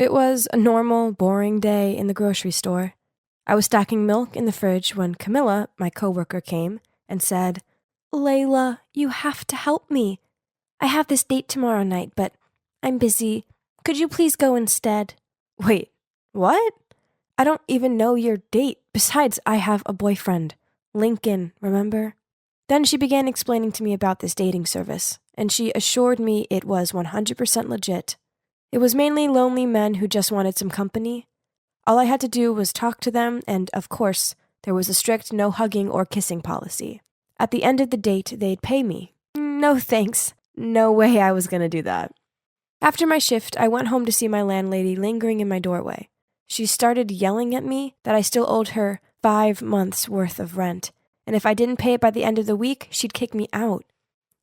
It was a normal, boring day in the grocery store. I was stacking milk in the fridge when Camilla, my coworker, came and said, "Layla, you have to help me. I have this date tomorrow night, but I'm busy. Could you please go instead?" Wait, what? I don't even know your date. Besides, I have a boyfriend. Lincoln, remember? Then she began explaining to me about this dating service, and she assured me it was 100% legit. It was mainly lonely men who just wanted some company. All I had to do was talk to them, and of course, there was a strict no hugging or kissing policy. At the end of the date, they'd pay me. No thanks. No way I was gonna do that. After my shift, I went home to see my landlady lingering in my doorway. She started yelling at me that I still owed her 5 months' worth of rent, and if I didn't pay it by the end of the week, she'd kick me out.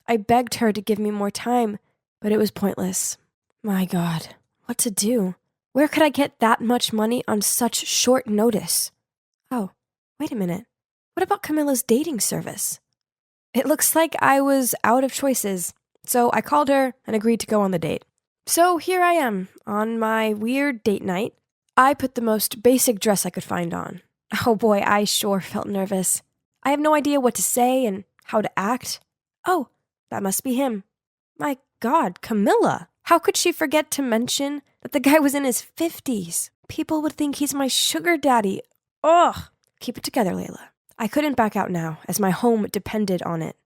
I begged her to give me more time, but it was pointless. My God, what to do? Where could I get that much money on such short notice? Oh, wait a minute. What about Camilla's dating service? It looks like I was out of choices, so I called her and agreed to go on the date. So here I am, on my weird date night. I put the most basic dress I could find on. Oh boy, I sure felt nervous. I have no idea what to say and how to act. Oh, that must be him. My God, Camilla! How could she forget to mention that the guy was in his 50s? People would think he's my sugar daddy. Ugh! Keep it together, Layla. I couldn't back out now, as my home depended on it.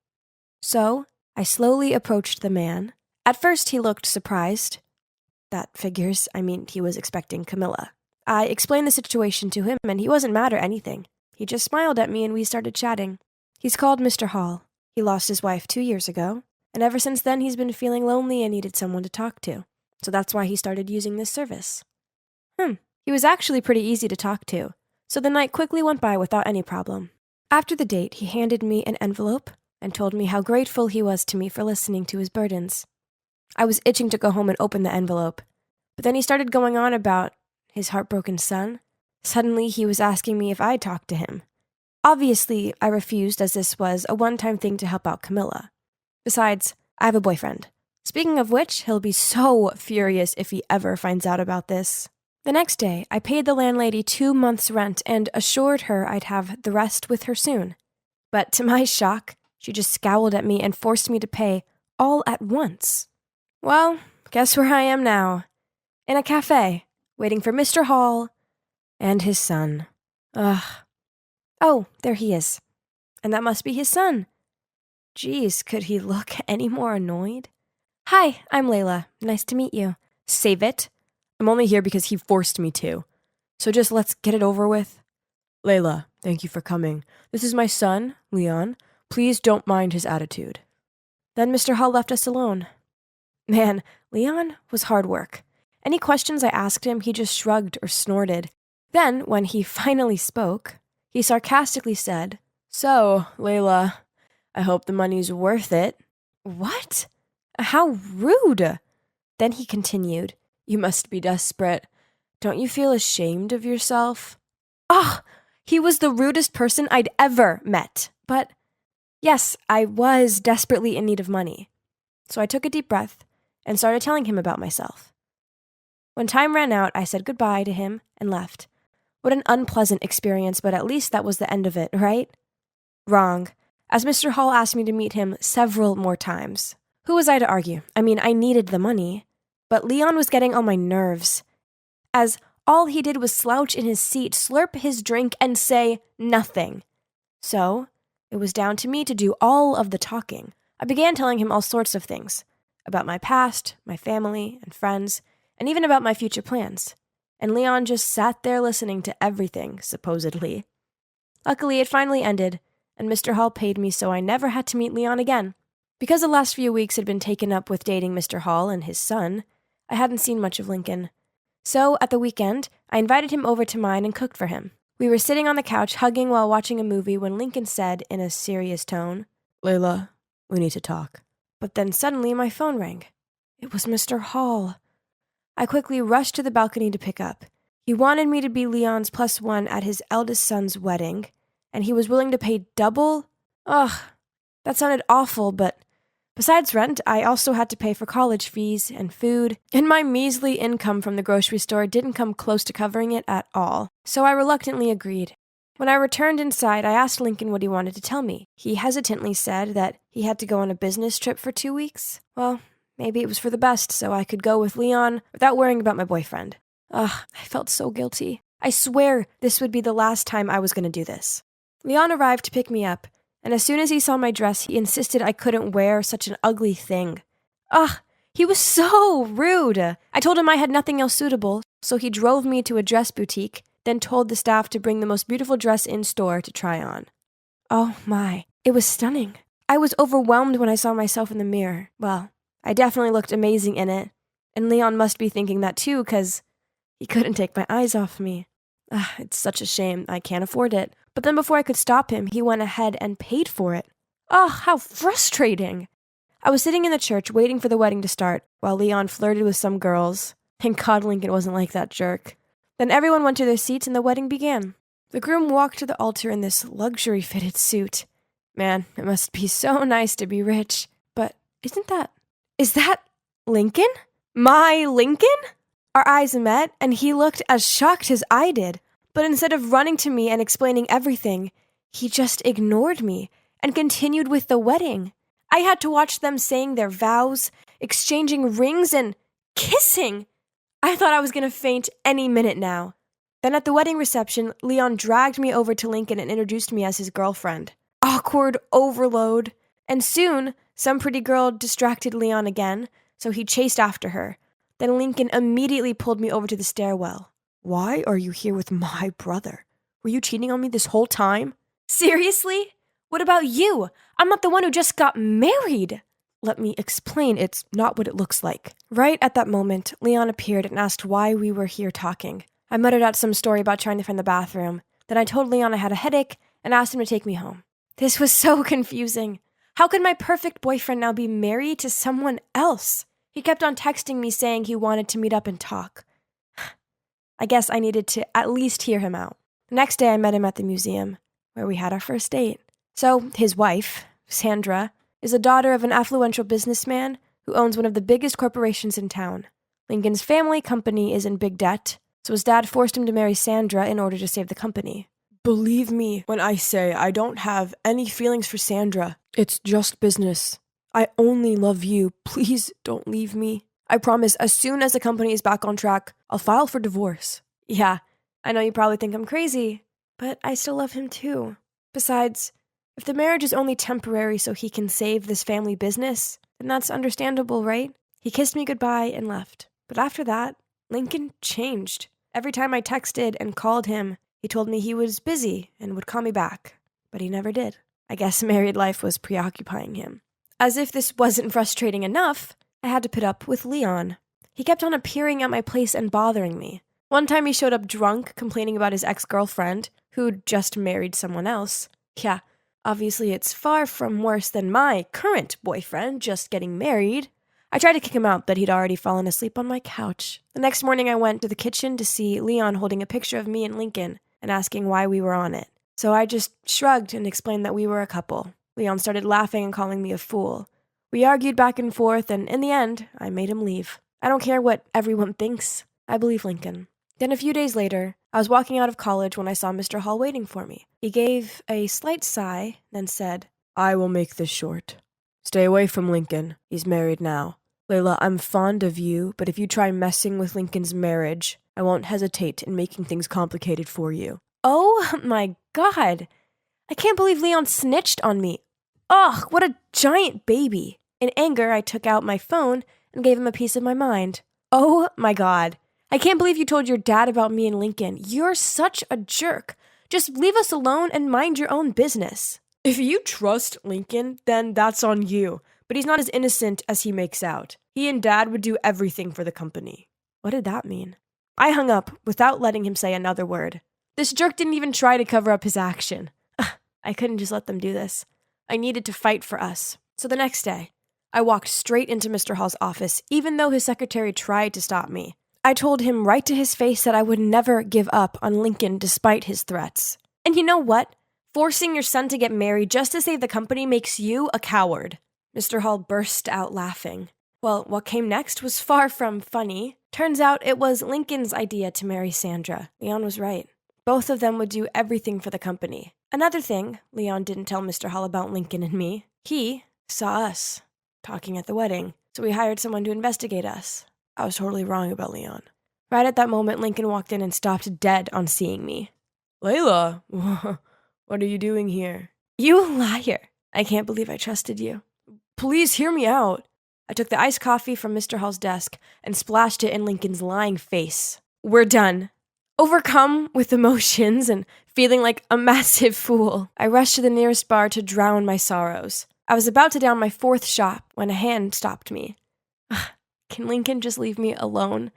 So, I slowly approached the man. At first, he looked surprised. That figures. I mean, he was expecting Camilla. I explained the situation to him, and he wasn't mad or anything. He just smiled at me, and we started chatting. He's called Mr. Hall. He lost his wife 2 years ago, and ever since then, he's been feeling lonely and needed someone to talk to. So that's why he started using this service. He was actually pretty easy to talk to, so the night quickly went by without any problem. After the date, he handed me an envelope and told me how grateful he was to me for listening to his burdens. I was itching to go home and open the envelope, but then he started going on about his heartbroken son. Suddenly, he was asking me if I'd talk to him. Obviously, I refused as this was a one-time thing to help out Camilla. Besides, I have a boyfriend. Speaking of which, he'll be so furious if he ever finds out about this. The next day, I paid the landlady 2 months' rent and assured her I'd have the rest with her soon. But to my shock, she just scowled at me and forced me to pay all at once. Well, guess where I am now? In a cafe, waiting for Mr. Hall and his son. Ugh. Oh, there he is. And that must be his son. Geez, could he look any more annoyed? Hi, I'm Layla. Nice to meet you. Save it. I'm only here because he forced me to. So just let's get it over with. Layla, thank you for coming. This is my son, Leon. Please don't mind his attitude. Then Mr. Hall left us alone. Man, Leon was hard work. Any questions I asked him, he just shrugged or snorted. Then, when he finally spoke, he sarcastically said, "So, Layla, I hope the money's worth it." What? How rude! Then he continued, "You must be desperate. Don't you feel ashamed of yourself?" Ah, he was the rudest person I'd ever met. But yes, I was desperately in need of money. So I took a deep breath and started telling him about myself. When time ran out, I said goodbye to him and left. What an unpleasant experience, but at least that was the end of it, right? Wrong, as Mr. Hall asked me to meet him several more times. Who was I to argue? I mean, I needed the money. But Leon was getting on my nerves, as all he did was slouch in his seat, slurp his drink, and say nothing. So, it was down to me to do all of the talking. I began telling him all sorts of things, about my past, my family, and friends, and even about my future plans. And Leon just sat there listening to everything, supposedly. Luckily, it finally ended, and Mr. Hall paid me so I never had to meet Leon again. Because the last few weeks had been taken up with dating Mr. Hall and his son, I hadn't seen much of Lincoln. So, at the weekend, I invited him over to mine and cooked for him. We were sitting on the couch hugging while watching a movie when Lincoln said, in a serious tone, "Layla, we need to talk." But then suddenly my phone rang. It was Mr. Hall. I quickly rushed to the balcony to pick up. He wanted me to be Leon's +1 at his eldest son's wedding, and he was willing to pay double? Ugh, that sounded awful, but Besides rent, I also had to pay for college fees and food, and my measly income from the grocery store didn't come close to covering it at all, so I reluctantly agreed. When I returned inside, I asked Lincoln what he wanted to tell me. He hesitantly said that he had to go on a business trip for 2 weeks. Well, maybe it was for the best, so I could go with Leon without worrying about my boyfriend. Ugh, I felt so guilty. I swear this would be the last time I was going to do this. Leon arrived to pick me up, and as soon as he saw my dress, he insisted I couldn't wear such an ugly thing. Ugh, he was so rude. I told him I had nothing else suitable, so he drove me to a dress boutique, then told the staff to bring the most beautiful dress in store to try on. Oh my, it was stunning. I was overwhelmed when I saw myself in the mirror. Well, I definitely looked amazing in it, and Leon must be thinking that too, because he couldn't take my eyes off me. It's such a shame I can't afford it. But then before I could stop him, he went ahead and paid for it. How frustrating. I was sitting in the church waiting for the wedding to start while Leon flirted with some girls. Thank God Lincoln wasn't like that jerk. Then everyone went to their seats and the wedding began. The groom walked to the altar in this luxury-fitted suit. Man, it must be so nice to be rich. But is that Lincoln? My Lincoln? Our eyes met, and he looked as shocked as I did. But instead of running to me and explaining everything, he just ignored me and continued with the wedding. I had to watch them saying their vows, exchanging rings, and kissing. I thought I was going to faint any minute now. Then at the wedding reception, Leon dragged me over to Lincoln and introduced me as his girlfriend. Awkward overload. And soon, some pretty girl distracted Leon again, so he chased after her. Then Lincoln immediately pulled me over to the stairwell. Why are you here with my brother? Were you cheating on me this whole time? Seriously? What about you? I'm not the one who just got married. Let me explain, it's not what it looks like. Right at that moment, Leon appeared and asked why we were here talking. I muttered out some story about trying to find the bathroom. Then I told Leon I had a headache and asked him to take me home. This was so confusing. How could my perfect boyfriend now be married to someone else? He kept on texting me saying he wanted to meet up and talk. I guess I needed to at least hear him out. The next day I met him at the museum, where we had our first date. So, his wife, Sandra, is the daughter of an affluential businessman who owns one of the biggest corporations in town. Lincoln's family company is in big debt, so his dad forced him to marry Sandra in order to save the company. Believe me when I say I don't have any feelings for Sandra. It's just business. I only love you. Please don't leave me. I promise as soon as the company is back on track, I'll file for divorce. Yeah, I know you probably think I'm crazy, but I still love him too. Besides, if the marriage is only temporary so he can save this family business, then that's understandable, right? He kissed me goodbye and left. But after that, Lincoln changed. Every time I texted and called him, he told me he was busy and would call me back. But he never did. I guess married life was preoccupying him. As if this wasn't frustrating enough, I had to put up with Leon. He kept on appearing at my place and bothering me. One time he showed up drunk, complaining about his ex-girlfriend, who'd just married someone else. Yeah, obviously it's far from worse than my current boyfriend just getting married. I tried to kick him out, but he'd already fallen asleep on my couch. The next morning I went to the kitchen to see Leon holding a picture of me and Lincoln and asking why we were on it. So I just shrugged and explained that we were a couple. Leon started laughing and calling me a fool. We argued back and forth, and in the end, I made him leave. I don't care what everyone thinks. I believe Lincoln. Then a few days later, I was walking out of college when I saw Mr. Hall waiting for me. He gave a slight sigh, then said, I will make this short. Stay away from Lincoln. He's married now. Layla, I'm fond of you, but if you try messing with Lincoln's marriage, I won't hesitate in making things complicated for you. Oh my God! I can't believe Leon snitched on me. Ugh, what a giant baby. In anger, I took out my phone and gave him a piece of my mind. Oh my God. I can't believe you told your dad about me and Lincoln. You're such a jerk. Just leave us alone and mind your own business. If you trust Lincoln, then that's on you. But he's not as innocent as he makes out. He and Dad would do everything for the company. What did that mean? I hung up without letting him say another word. This jerk didn't even try to cover up his action. I couldn't just let them do this. I needed to fight for us. So the next day, I walked straight into Mr. Hall's office, even though his secretary tried to stop me. I told him right to his face that I would never give up on Lincoln despite his threats. And you know what? Forcing your son to get married just to save the company makes you a coward. Mr. Hall burst out laughing. Well, what came next was far from funny. Turns out it was Lincoln's idea to marry Sandra. Leon was right. Both of them would do everything for the company. Another thing, Leon didn't tell Mr. Hall about Lincoln and me. He saw us talking at the wedding, so we hired someone to investigate us. I was totally wrong about Leon. Right at that moment, Lincoln walked in and stopped dead on seeing me. Layla, what are you doing here? You liar. I can't believe I trusted you. Please hear me out. I took the iced coffee from Mr. Hall's desk and splashed it in Lincoln's lying face. We're done. Overcome with emotions and feeling like a massive fool, I rushed to the nearest bar to drown my sorrows. I was about to down my 4th shot when a hand stopped me. Can Lincoln just leave me alone?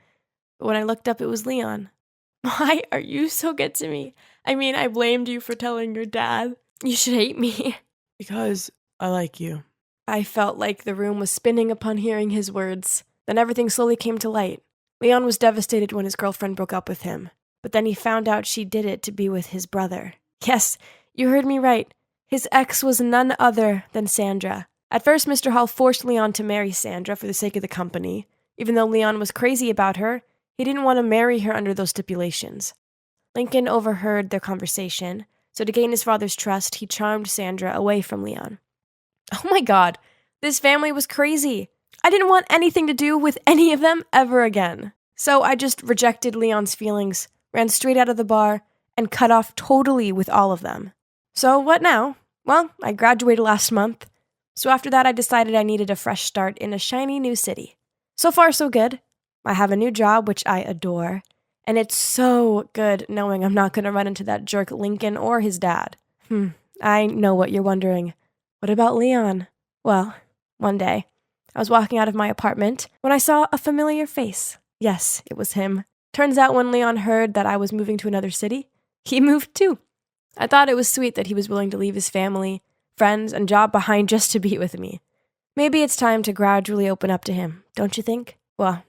But when I looked up, it was Leon. Why are you so good to me? I mean, I blamed you for telling your dad. You should hate me. Because I like you. I felt like the room was spinning upon hearing his words. Then everything slowly came to light. Leon was devastated when his girlfriend broke up with him. But then he found out she did it to be with his brother. Yes, you heard me right. His ex was none other than Sandra. At first, Mr. Hall forced Leon to marry Sandra for the sake of the company. Even though Leon was crazy about her, he didn't want to marry her under those stipulations. Lincoln overheard their conversation, so to gain his father's trust, he charmed Sandra away from Leon. Oh my God, this family was crazy. I didn't want anything to do with any of them ever again. So I just rejected Leon's feelings, ran straight out of the bar, and cut off totally with all of them. So what now? Well, I graduated last month. So after that, I decided I needed a fresh start in a shiny new city. So far, so good. I have a new job, which I adore. And it's so good knowing I'm not going to run into that jerk Lincoln or his dad. I know what you're wondering. What about Leon? Well, one day, I was walking out of my apartment when I saw a familiar face. Yes, it was him. Turns out when Leon heard that I was moving to another city, he moved too. I thought it was sweet that he was willing to leave his family, friends, and job behind just to be with me. Maybe it's time to gradually open up to him, don't you think? Well,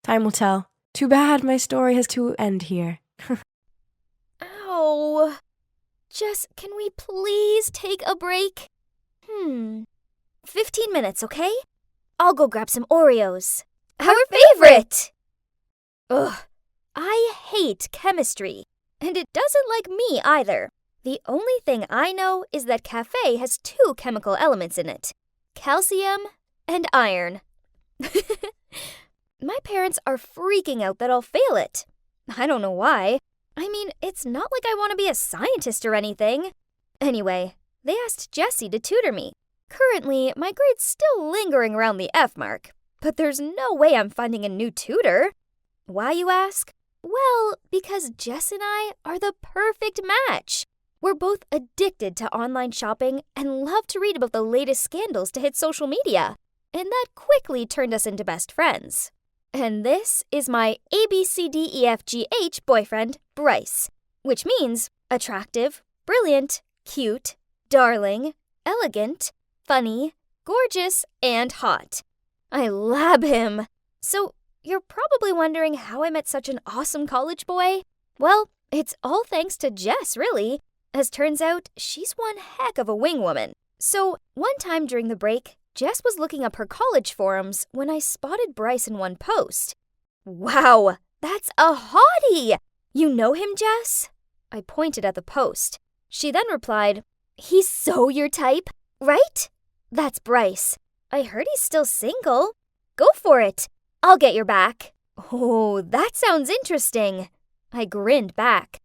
time will tell. Too bad my story has to end here. Ow. Jess, can we please take a break? 15 minutes, okay? I'll go grab some Oreos. Our favorite! Ugh, I hate chemistry. And it doesn't like me either. The only thing I know is that cafe has 2 chemical elements in it. Calcium and iron. My parents are freaking out that I'll fail it. I don't know why. I mean, it's not like I want to be a scientist or anything. Anyway, they asked Jessie to tutor me. Currently, my grade's still lingering around the F mark, but there's no way I'm finding a new tutor. Why, you ask? Well, because Jess and I are the perfect match. We're both addicted to online shopping and love to read about the latest scandals to hit social media. And that quickly turned us into best friends. And this is my ABCDEFGH boyfriend, Bryce, which means attractive, brilliant, cute, darling, elegant, funny, gorgeous, and hot. I love him. So you're probably wondering how I met such an awesome college boy. Well, it's all thanks to Jess, really. As turns out, she's one heck of a wingwoman. So one time during the break, Jess was looking up her college forums when I spotted Bryce in one post. Wow, that's a hottie! You know him, Jess? I pointed at the post. She then replied, "He's so your type, right?" That's Bryce. I heard he's still single. Go for it. I'll get your back. Oh, that sounds interesting. I grinned back.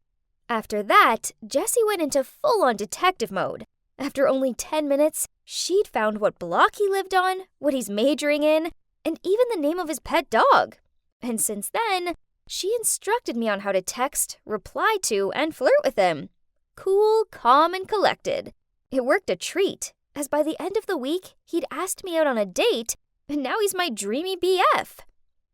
After that, Jessie went into full-on detective mode. After only 10 minutes, she'd found what block he lived on, what he's majoring in, and even the name of his pet dog. And since then, she instructed me on how to text, reply to, and flirt with him. Cool, calm, and collected. It worked a treat, as by the end of the week, he'd asked me out on a date, and now he's my dreamy BF.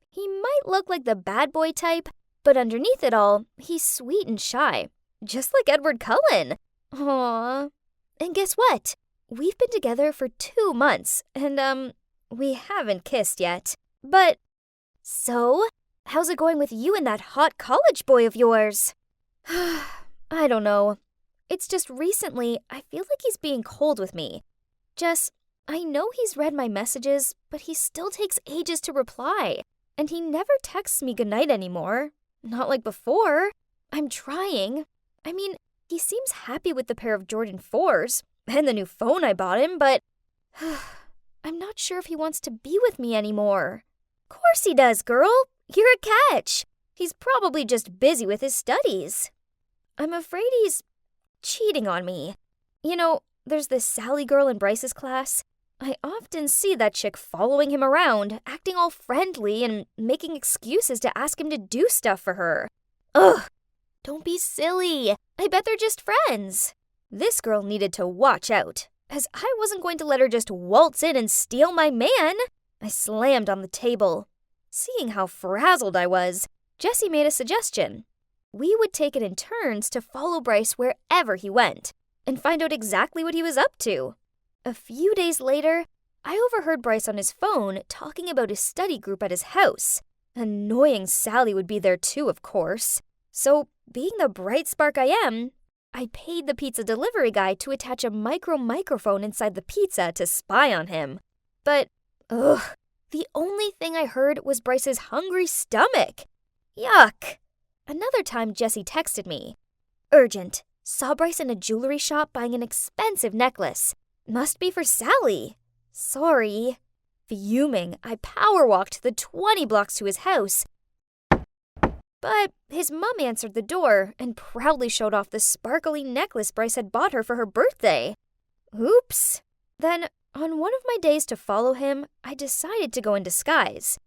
He might look like the bad boy type, but underneath it all, he's sweet and shy, just like Edward Cullen. Aww. And guess what? We've been together for 2 months, and, we haven't kissed yet. But, so, how's it going with you and that hot college boy of yours? I don't know. It's just recently, I feel like he's being cold with me. Jess, I know he's read my messages, but he still takes ages to reply. And he never texts me goodnight anymore. Not like before. I'm trying. I mean, he seems happy with the pair of Jordan 4s and the new phone I bought him, but I'm not sure if he wants to be with me anymore. Course he does, girl. You're a catch. He's probably just busy with his studies. I'm afraid he's cheating on me. You know, there's this Sally girl in Bryce's class. I often see that chick following him around, acting all friendly and making excuses to ask him to do stuff for her. Ugh! Don't be silly. I bet they're just friends. This girl needed to watch out, as I wasn't going to let her just waltz in and steal my man. I slammed on the table. Seeing how frazzled I was, Jessie made a suggestion. We would take it in turns to follow Bryce wherever he went and find out exactly what he was up to. A few days later, I overheard Bryce on his phone talking about his study group at his house. Annoying Sally would be there too, of course. So, being the bright spark I am, I paid the pizza delivery guy to attach a microphone inside the pizza to spy on him. But, the only thing I heard was Bryce's hungry stomach. Yuck! Another time Jessie texted me. Urgent. Saw Bryce in a jewelry shop buying an expensive necklace. Must be for Sally. Sorry. Fuming, I power walked the 20 blocks to his house. But his mom answered the door and proudly showed off the sparkly necklace Bryce had bought her for her birthday. Oops. Then, on one of my days to follow him, I decided to go in disguise.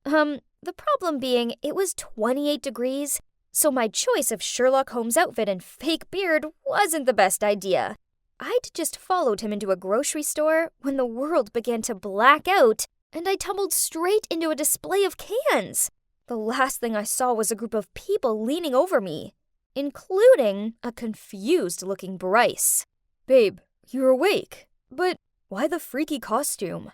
The problem being it was 28 degrees, so my choice of Sherlock Holmes outfit and fake beard wasn't the best idea. I'd just followed him into a grocery store when the world began to black out and I tumbled straight into a display of cans. The last thing I saw was a group of people leaning over me, including a confused-looking Bryce. Babe, you're awake, but why the freaky costume?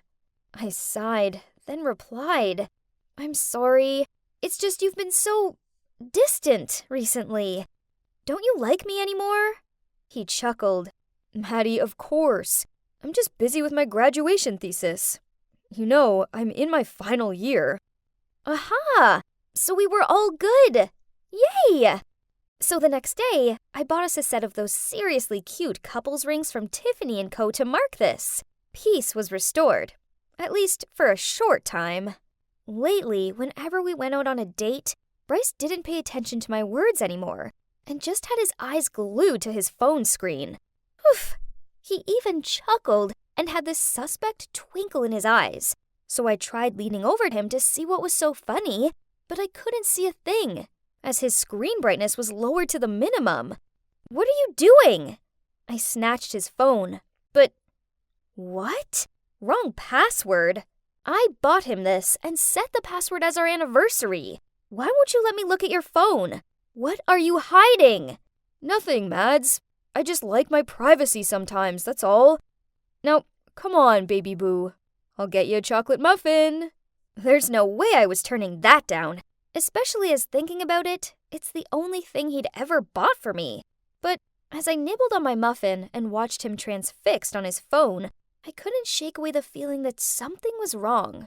I sighed, then replied, I'm sorry. It's just you've been so distant recently. Don't you like me anymore? He chuckled. Maddie, of course. I'm just busy with my graduation thesis. You know, I'm in my final year. Aha! So we were all good. Yay! So the next day, I bought us a set of those seriously cute couples rings from Tiffany & Co. to mark this. Peace was restored. At least for a short time. Lately, whenever we went out on a date, Bryce didn't pay attention to my words anymore and just had his eyes glued to his phone screen. Oof! He even chuckled and had this suspect twinkle in his eyes. So I tried leaning over at him to see what was so funny, but I couldn't see a thing, as his screen brightness was lowered to the minimum. What are you doing? I snatched his phone, but... What? Wrong password. I bought him this and set the password as our anniversary. Why won't you let me look at your phone? What are you hiding? Nothing, Mads. I just like my privacy sometimes, that's all. Now, come on, baby boo. I'll get you a chocolate muffin. There's no way I was turning that down, especially as thinking about it, it's the only thing he'd ever bought for me. But as I nibbled on my muffin and watched him transfixed on his phone, I couldn't shake away the feeling that something was wrong.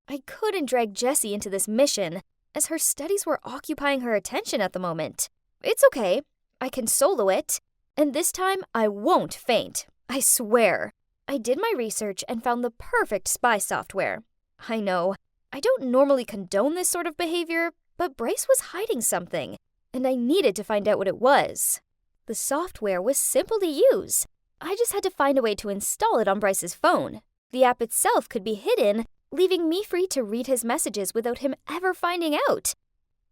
I couldn't drag Jessie into this mission, as her studies were occupying her attention at the moment. It's okay. I can solo it. And this time, I won't faint. I swear. I did my research and found the perfect spy software. I know, I don't normally condone this sort of behavior, but Bryce was hiding something, and I needed to find out what it was. The software was simple to use. I just had to find a way to install it on Bryce's phone. The app itself could be hidden, leaving me free to read his messages without him ever finding out.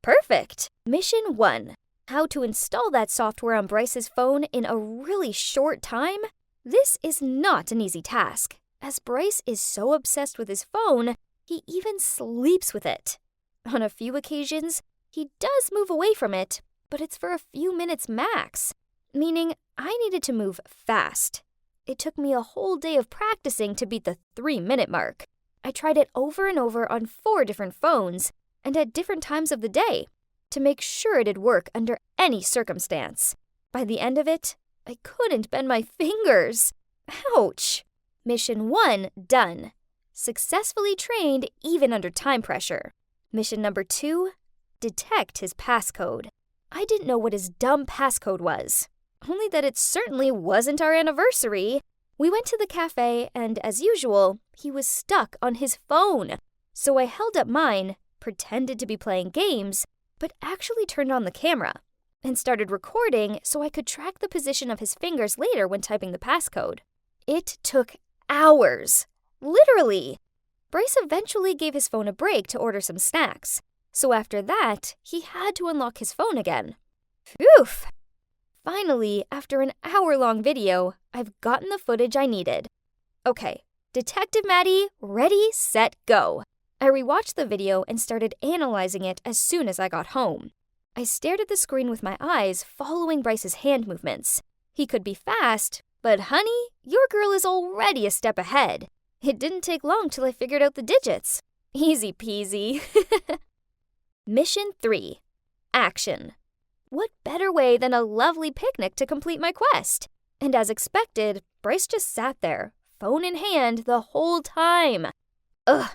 Perfect! Mission 1. How to install that software on Bryce's phone in a really short time? This is not an easy task, as Bryce is so obsessed with his phone, he even sleeps with it. On a few occasions, he does move away from it, but it's for a few minutes max, meaning I needed to move fast. It took me a whole day of practicing to beat the 3-minute mark. I tried it over and over on 4 different phones and at different times of the day to make sure it'd work under any circumstance. By the end of it, I couldn't bend my fingers. Ouch! Mission 1 done. Successfully trained even under time pressure. Mission number 2, detect his passcode. I didn't know what his dumb passcode was, only that it certainly wasn't our anniversary. We went to the cafe and, as usual, he was stuck on his phone. So I held up mine, pretended to be playing games, but actually turned on the camera and started recording so I could track the position of his fingers later when typing the passcode. It took hours. Literally. Bryce eventually gave his phone a break to order some snacks. So after that, he had to unlock his phone again. Phew! Finally, after an hour-long video, I've gotten the footage I needed. Okay, Detective Maddie, ready, set, go. I rewatched the video and started analyzing it as soon as I got home. I stared at the screen with my eyes, following Bryce's hand movements. He could be fast, but honey, your girl is already a step ahead. It didn't take long till I figured out the digits. Easy peasy. Mission 3. Action. What better way than a lovely picnic to complete my quest? And as expected, Bryce just sat there, phone in hand, the whole time. Ugh.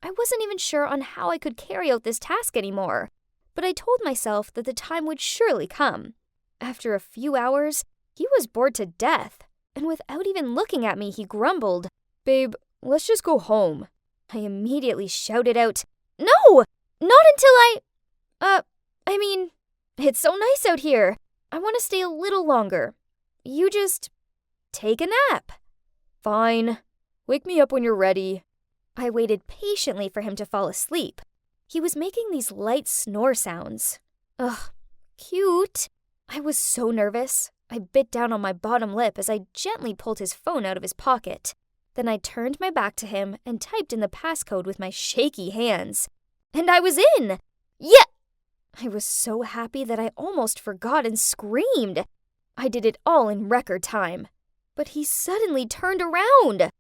I wasn't even sure on how I could carry out this task anymore, but I told myself that the time would surely come. After a few hours, he was bored to death, and without even looking at me, he grumbled, "Babe, let's just go home." I immediately shouted out, "No! Not until it's so nice out here. I want to stay a little longer. You just take a nap." "Fine. Wake me up when you're ready." I waited patiently for him to fall asleep. He was making these light snore sounds. Ugh, cute. I was so nervous. I bit down on my bottom lip as I gently pulled his phone out of his pocket. Then I turned my back to him and typed in the passcode with my shaky hands. And I was in! Yeah! I was so happy that I almost forgot and screamed. I did it all in record time. But he suddenly turned around.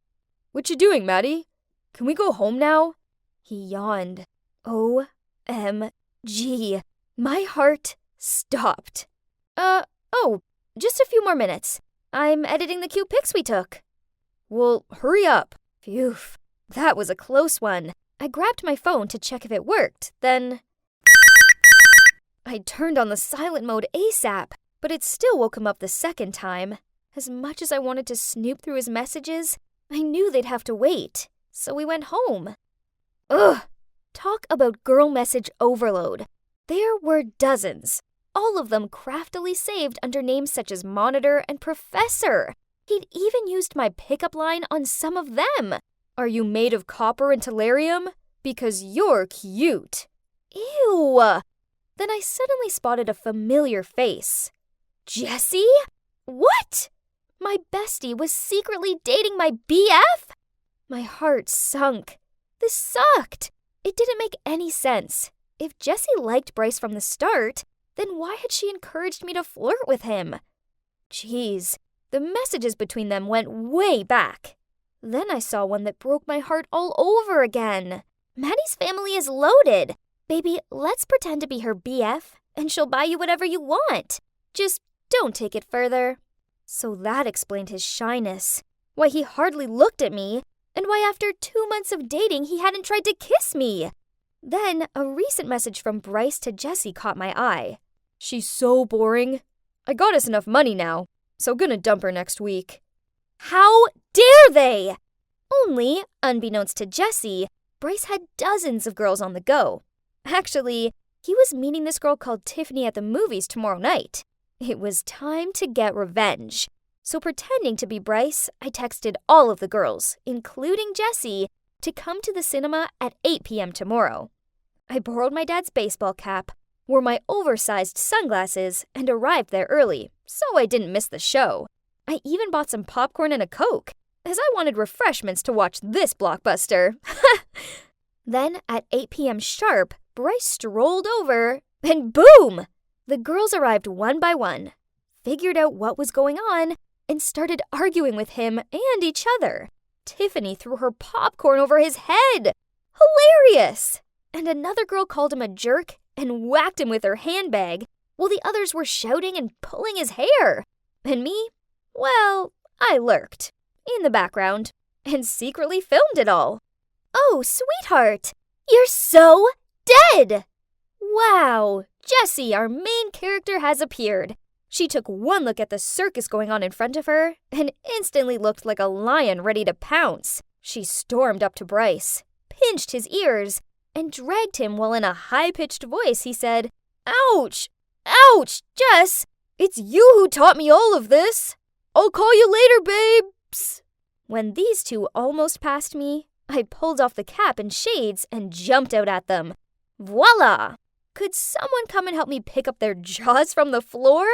"What you doing, Maddie? Can we go home now?" He yawned. OMG. My heart stopped. Just a few more minutes. I'm editing the cute pics we took." "Well, hurry up." Phew, that was a close one. I grabbed my phone to check if it worked, then I turned on the silent mode ASAP, but it still woke him up the second time. As much as I wanted to snoop through his messages, I knew they'd have to wait, so we went home. Ugh! Talk about girl message overload. There were dozens, all of them craftily saved under names such as Monitor and Professor. He'd even used my pickup line on some of them. "Are you made of copper and tellurium? Because you're cute." Ew! Then I suddenly spotted a familiar face. Jessie? What? My bestie was secretly dating my BF? My heart sunk. This sucked. It didn't make any sense. If Jessie liked Bryce from the start, then why had she encouraged me to flirt with him? Jeez, the messages between them went way back. Then I saw one that broke my heart all over again. Maddie's family is loaded. Baby, let's pretend to be her BF, and she'll buy you whatever you want. Just don't take it further. So that explained his shyness, why he hardly looked at me, and why after 2 months of dating he hadn't tried to kiss me. Then a recent message from Bryce to Jessie caught my eye. "She's so boring. I got us enough money now, so gonna dump her next week." How dare they? Only, unbeknownst to Jessie, Bryce had dozens of girls on the go. Actually, he was meeting this girl called Tiffany at the movies tomorrow night. It was time to get revenge. So pretending to be Bryce, I texted all of the girls, including Jessie, to come to the cinema at 8 p.m. tomorrow. I borrowed my dad's baseball cap, wore my oversized sunglasses, and arrived there early, so I didn't miss the show. I even bought some popcorn and a Coke, as I wanted refreshments to watch this blockbuster. Then, at 8 p.m. sharp, Bryce strolled over, and boom! The girls arrived one by one, figured out what was going on, and started arguing with him and each other. Tiffany threw her popcorn over his head. Hilarious! And another girl called him a jerk and whacked him with her handbag, while the others were shouting and pulling his hair. And me? Well, I lurked, in the background, and secretly filmed it all. Oh, sweetheart, you're so dead! Wow, Jessie, our main character, has appeared. She took one look at the circus going on in front of her and instantly looked like a lion ready to pounce. She stormed up to Bryce, pinched his ears, and dragged him while in a high-pitched voice he said, "Ouch! Ouch, Jess! It's you who taught me all of this! I'll call you later, babes!" When these two almost passed me, I pulled off the cap and shades and jumped out at them. Voila! Could someone come and help me pick up their jaws from the floor?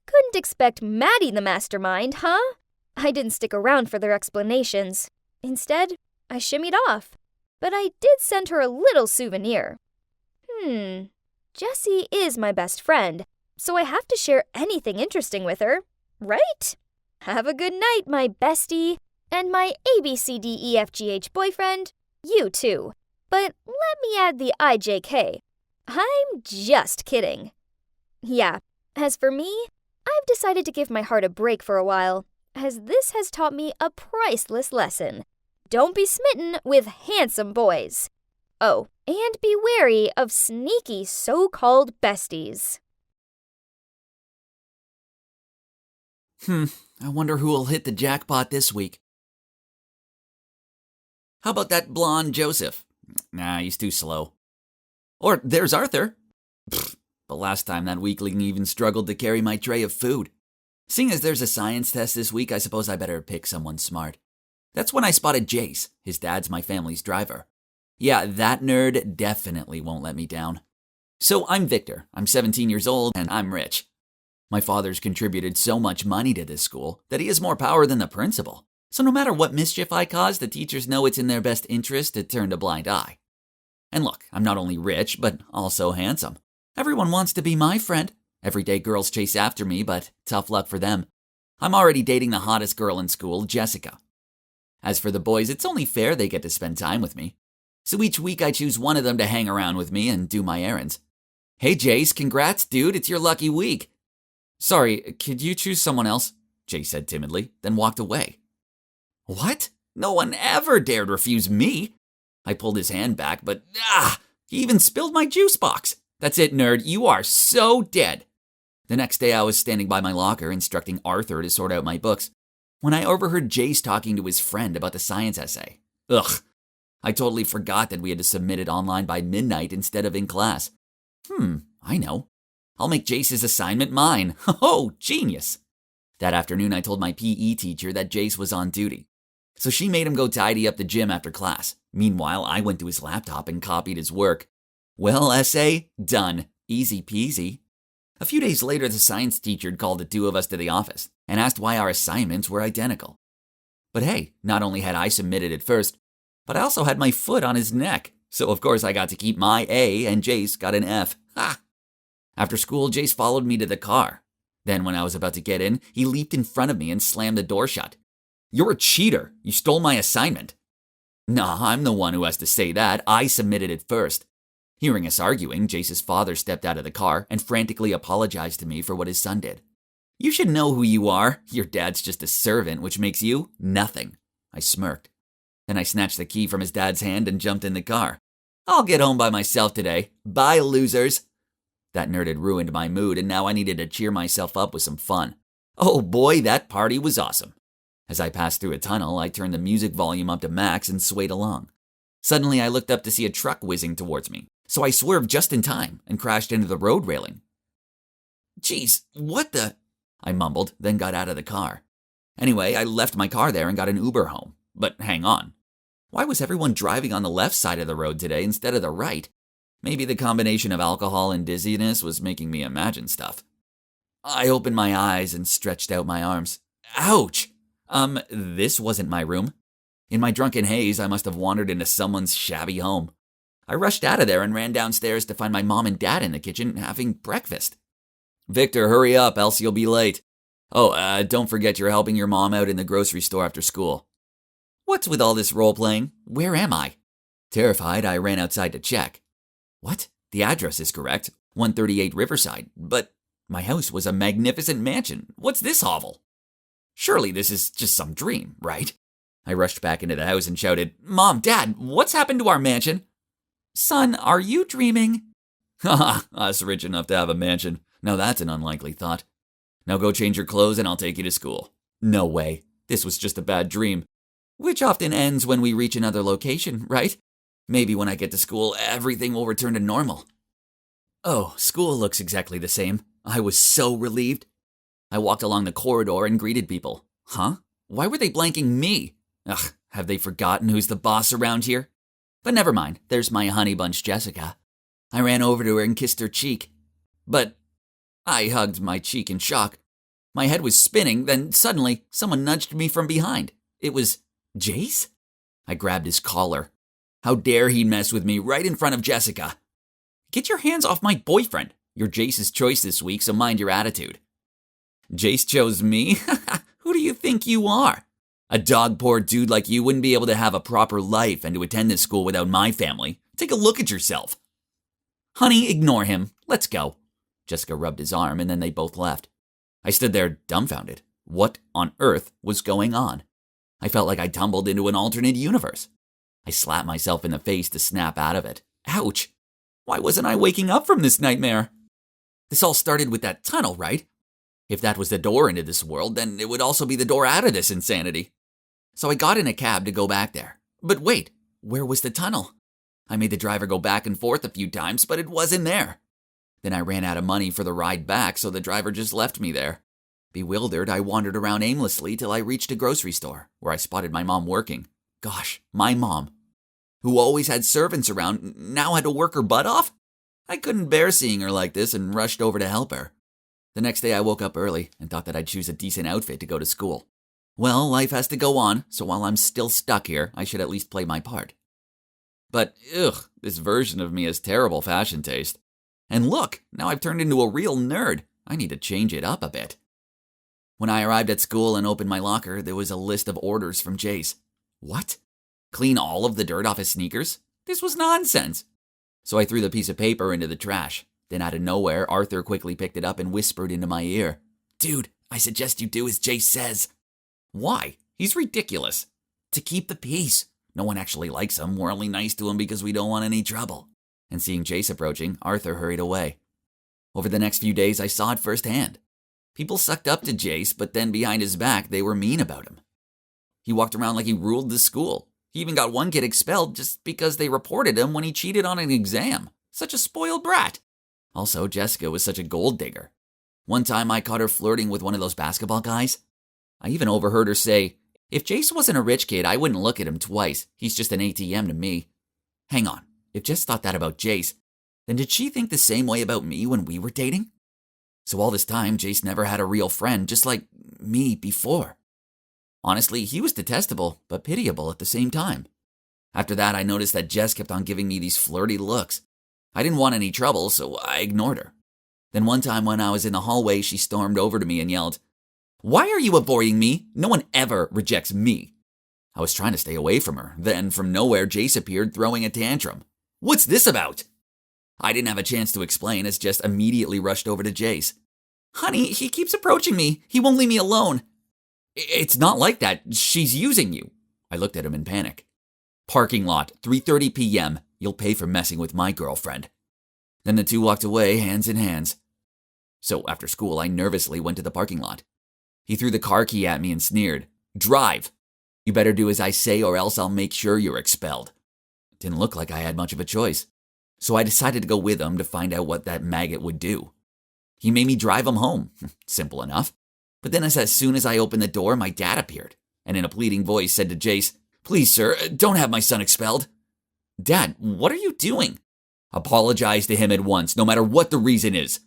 Couldn't expect Maddie the mastermind, huh? I didn't stick around for their explanations. Instead, I shimmied off. But I did send her a little souvenir. Jessie is my best friend, so I have to share anything interesting with her, right? Have a good night, my bestie, and my ABCDEFGH boyfriend, you too. But let me add the IJK. I'm just kidding. Yeah, as for me, I've decided to give my heart a break for a while, as this has taught me a priceless lesson. Don't be smitten with handsome boys. Oh, and be wary of sneaky so-called besties. I wonder who will hit the jackpot this week. How about that blonde Joseph? Nah, he's too slow. Or there's Arthur. But last time that weakling even struggled to carry my tray of food. Seeing as there's a science test this week, I suppose I better pick someone smart. That's when I spotted Jace. His dad's my family's driver. Yeah, that nerd definitely won't let me down. So I'm Victor. I'm 17 years old and I'm rich. My father's contributed so much money to this school that he has more power than the principal. So no matter what mischief I cause, the teachers know it's in their best interest to turn a blind eye. And look, I'm not only rich, but also handsome. Everyone wants to be my friend. Everyday girls chase after me, but tough luck for them. I'm already dating the hottest girl in school, Jessica. As for the boys, it's only fair they get to spend time with me. So each week I choose one of them to hang around with me and do my errands. Hey Jace, congrats dude, it's your lucky week. Sorry, could you choose someone else? Jace said timidly, then walked away. What? No one ever dared refuse me. I pulled his hand back, but he even spilled my juice box. That's it, nerd, you are so dead. The next day I was standing by my locker instructing Arthur to sort out my books when I overheard Jace talking to his friend about the science essay. Ugh, I totally forgot that we had to submit it online by midnight instead of in class. I know. I'll make Jace's assignment mine. Oh, genius. That afternoon I told my PE teacher that Jace was on duty. So she made him go tidy up the gym after class. Meanwhile, I went to his laptop and copied his work. Well, essay, done. Easy peasy. A few days later, the science teacher called the two of us to the office and asked why our assignments were identical. But hey, not only had I submitted it first, but I also had my foot on his neck. So of course I got to keep my A and Jace got an F. Ha! After school, Jace followed me to the car. Then when I was about to get in, he leaped in front of me and slammed the door shut. You're a cheater. You stole my assignment. Nah, I'm the one who has to say that. I submitted it first. Hearing us arguing, Jace's father stepped out of the car and frantically apologized to me for what his son did. You should know who you are. Your dad's just a servant, which makes you nothing. I smirked. Then I snatched the key from his dad's hand and jumped in the car. I'll get home by myself today. Bye, losers. That nerd had ruined my mood, and now I needed to cheer myself up with some fun. Oh boy, that party was awesome. As I passed through a tunnel, I turned the music volume up to max and swayed along. Suddenly, I looked up to see a truck whizzing towards me, so I swerved just in time and crashed into the road railing. Jeez, what the... I mumbled, then got out of the car. Anyway, I left my car there and got an Uber home. But hang on. Why was everyone driving on the left side of the road today instead of the right? Maybe the combination of alcohol and dizziness was making me imagine stuff. I opened my eyes and stretched out my arms. Ouch! This wasn't my room. In my drunken haze, I must have wandered into someone's shabby home. I rushed out of there and ran downstairs to find my mom and dad in the kitchen having breakfast. Victor, hurry up, else you'll be late. Oh, don't forget you're helping your mom out in the grocery store after school. What's with all this role-playing? Where am I? Terrified, I ran outside to check. What? The address is correct, 138 Riverside, but my house was a magnificent mansion. What's this hovel? Surely this is just some dream, right? I rushed back into the house and shouted, "Mom, Dad, what's happened to our mansion?" "Son, are you dreaming?" "Haha, us rich enough to have a mansion. Now that's an unlikely thought. Now go change your clothes and I'll take you to school." "No way. This was just a bad dream. Which often ends when we reach another location, right? Maybe when I get to school, everything will return to normal." Oh, school looks exactly the same. I was so relieved. I walked along the corridor and greeted people. Huh? Why were they blanking me? Ugh, have they forgotten who's the boss around here? But never mind, there's my honey bunch Jessica. I ran over to her and kissed her cheek. But I hugged my cheek in shock. My head was spinning, then suddenly someone nudged me from behind. It was Jace? I grabbed his collar. How dare he mess with me right in front of Jessica? "Get your hands off my boyfriend. You're Jace's choice this week, so mind your attitude." "Jace chose me? Who do you think you are? A dog-poor dude like you wouldn't be able to have a proper life and to attend this school without my family. Take a look at yourself." "Honey, ignore him. Let's go." Jessica rubbed his arm and then they both left. I stood there dumbfounded. What on earth was going on? I felt like I tumbled into an alternate universe. I slapped myself in the face to snap out of it. Ouch! Why wasn't I waking up from this nightmare? This all started with that tunnel, right? If that was the door into this world, then it would also be the door out of this insanity. So I got in a cab to go back there. But wait, where was the tunnel? I made the driver go back and forth a few times, but it wasn't there. Then I ran out of money for the ride back, so the driver just left me there. Bewildered, I wandered around aimlessly till I reached a grocery store, where I spotted my mom working. Gosh, my mom, who always had servants around, now had to work her butt off? I couldn't bear seeing her like this and rushed over to help her. The next day I woke up early and thought that I'd choose a decent outfit to go to school. Well, life has to go on, so while I'm still stuck here, I should at least play my part. But, this version of me has terrible fashion taste. And look, now I've turned into a real nerd. I need to change it up a bit. When I arrived at school and opened my locker, there was a list of orders from Jace. What? Clean all of the dirt off his sneakers? This was nonsense. So I threw the piece of paper into the trash. Then out of nowhere, Arthur quickly picked it up and whispered into my ear. "Dude, I suggest you do as Jace says." "Why? He's ridiculous." "To keep the peace. No one actually likes him. We're only nice to him because we don't want any trouble." And seeing Jace approaching, Arthur hurried away. Over the next few days, I saw it firsthand. People sucked up to Jace, but then behind his back, they were mean about him. He walked around like he ruled the school. He even got one kid expelled just because they reported him when he cheated on an exam. Such a spoiled brat. Also, Jessica was such a gold digger. One time I caught her flirting with one of those basketball guys. I even overheard her say, "If Jace wasn't a rich kid, I wouldn't look at him twice. He's just an ATM to me." Hang on, if Jess thought that about Jace, then did she think the same way about me when we were dating? So all this time, Jace never had a real friend, just like me before. Honestly, he was detestable, but pitiable at the same time. After that, I noticed that Jess kept on giving me these flirty looks. I didn't want any trouble, so I ignored her. Then one time when I was in the hallway, she stormed over to me and yelled, "Why are you avoiding me? No one ever rejects me." I was trying to stay away from her. Then, from nowhere, Jace appeared throwing a tantrum. "What's this about?" I didn't have a chance to explain as Jess immediately rushed over to Jace. "Honey, he keeps approaching me. He won't leave me alone." "It's not like that. She's using you." I looked at him in panic. "Parking lot, 3:30 p.m. You'll pay for messing with my girlfriend." Then the two walked away, hands in hands. So after school, I nervously went to the parking lot. He threw the car key at me and sneered, "Drive. You better do as I say or else I'll make sure you're expelled." It didn't look like I had much of a choice. So I decided to go with him to find out what that maggot would do. He made me drive him home. Simple enough. But then as soon as I opened the door, my dad appeared, and in a pleading voice said to Jace, "Please, sir, don't have my son expelled." "Dad, what are you doing?" "Apologize to him at once, no matter what the reason is."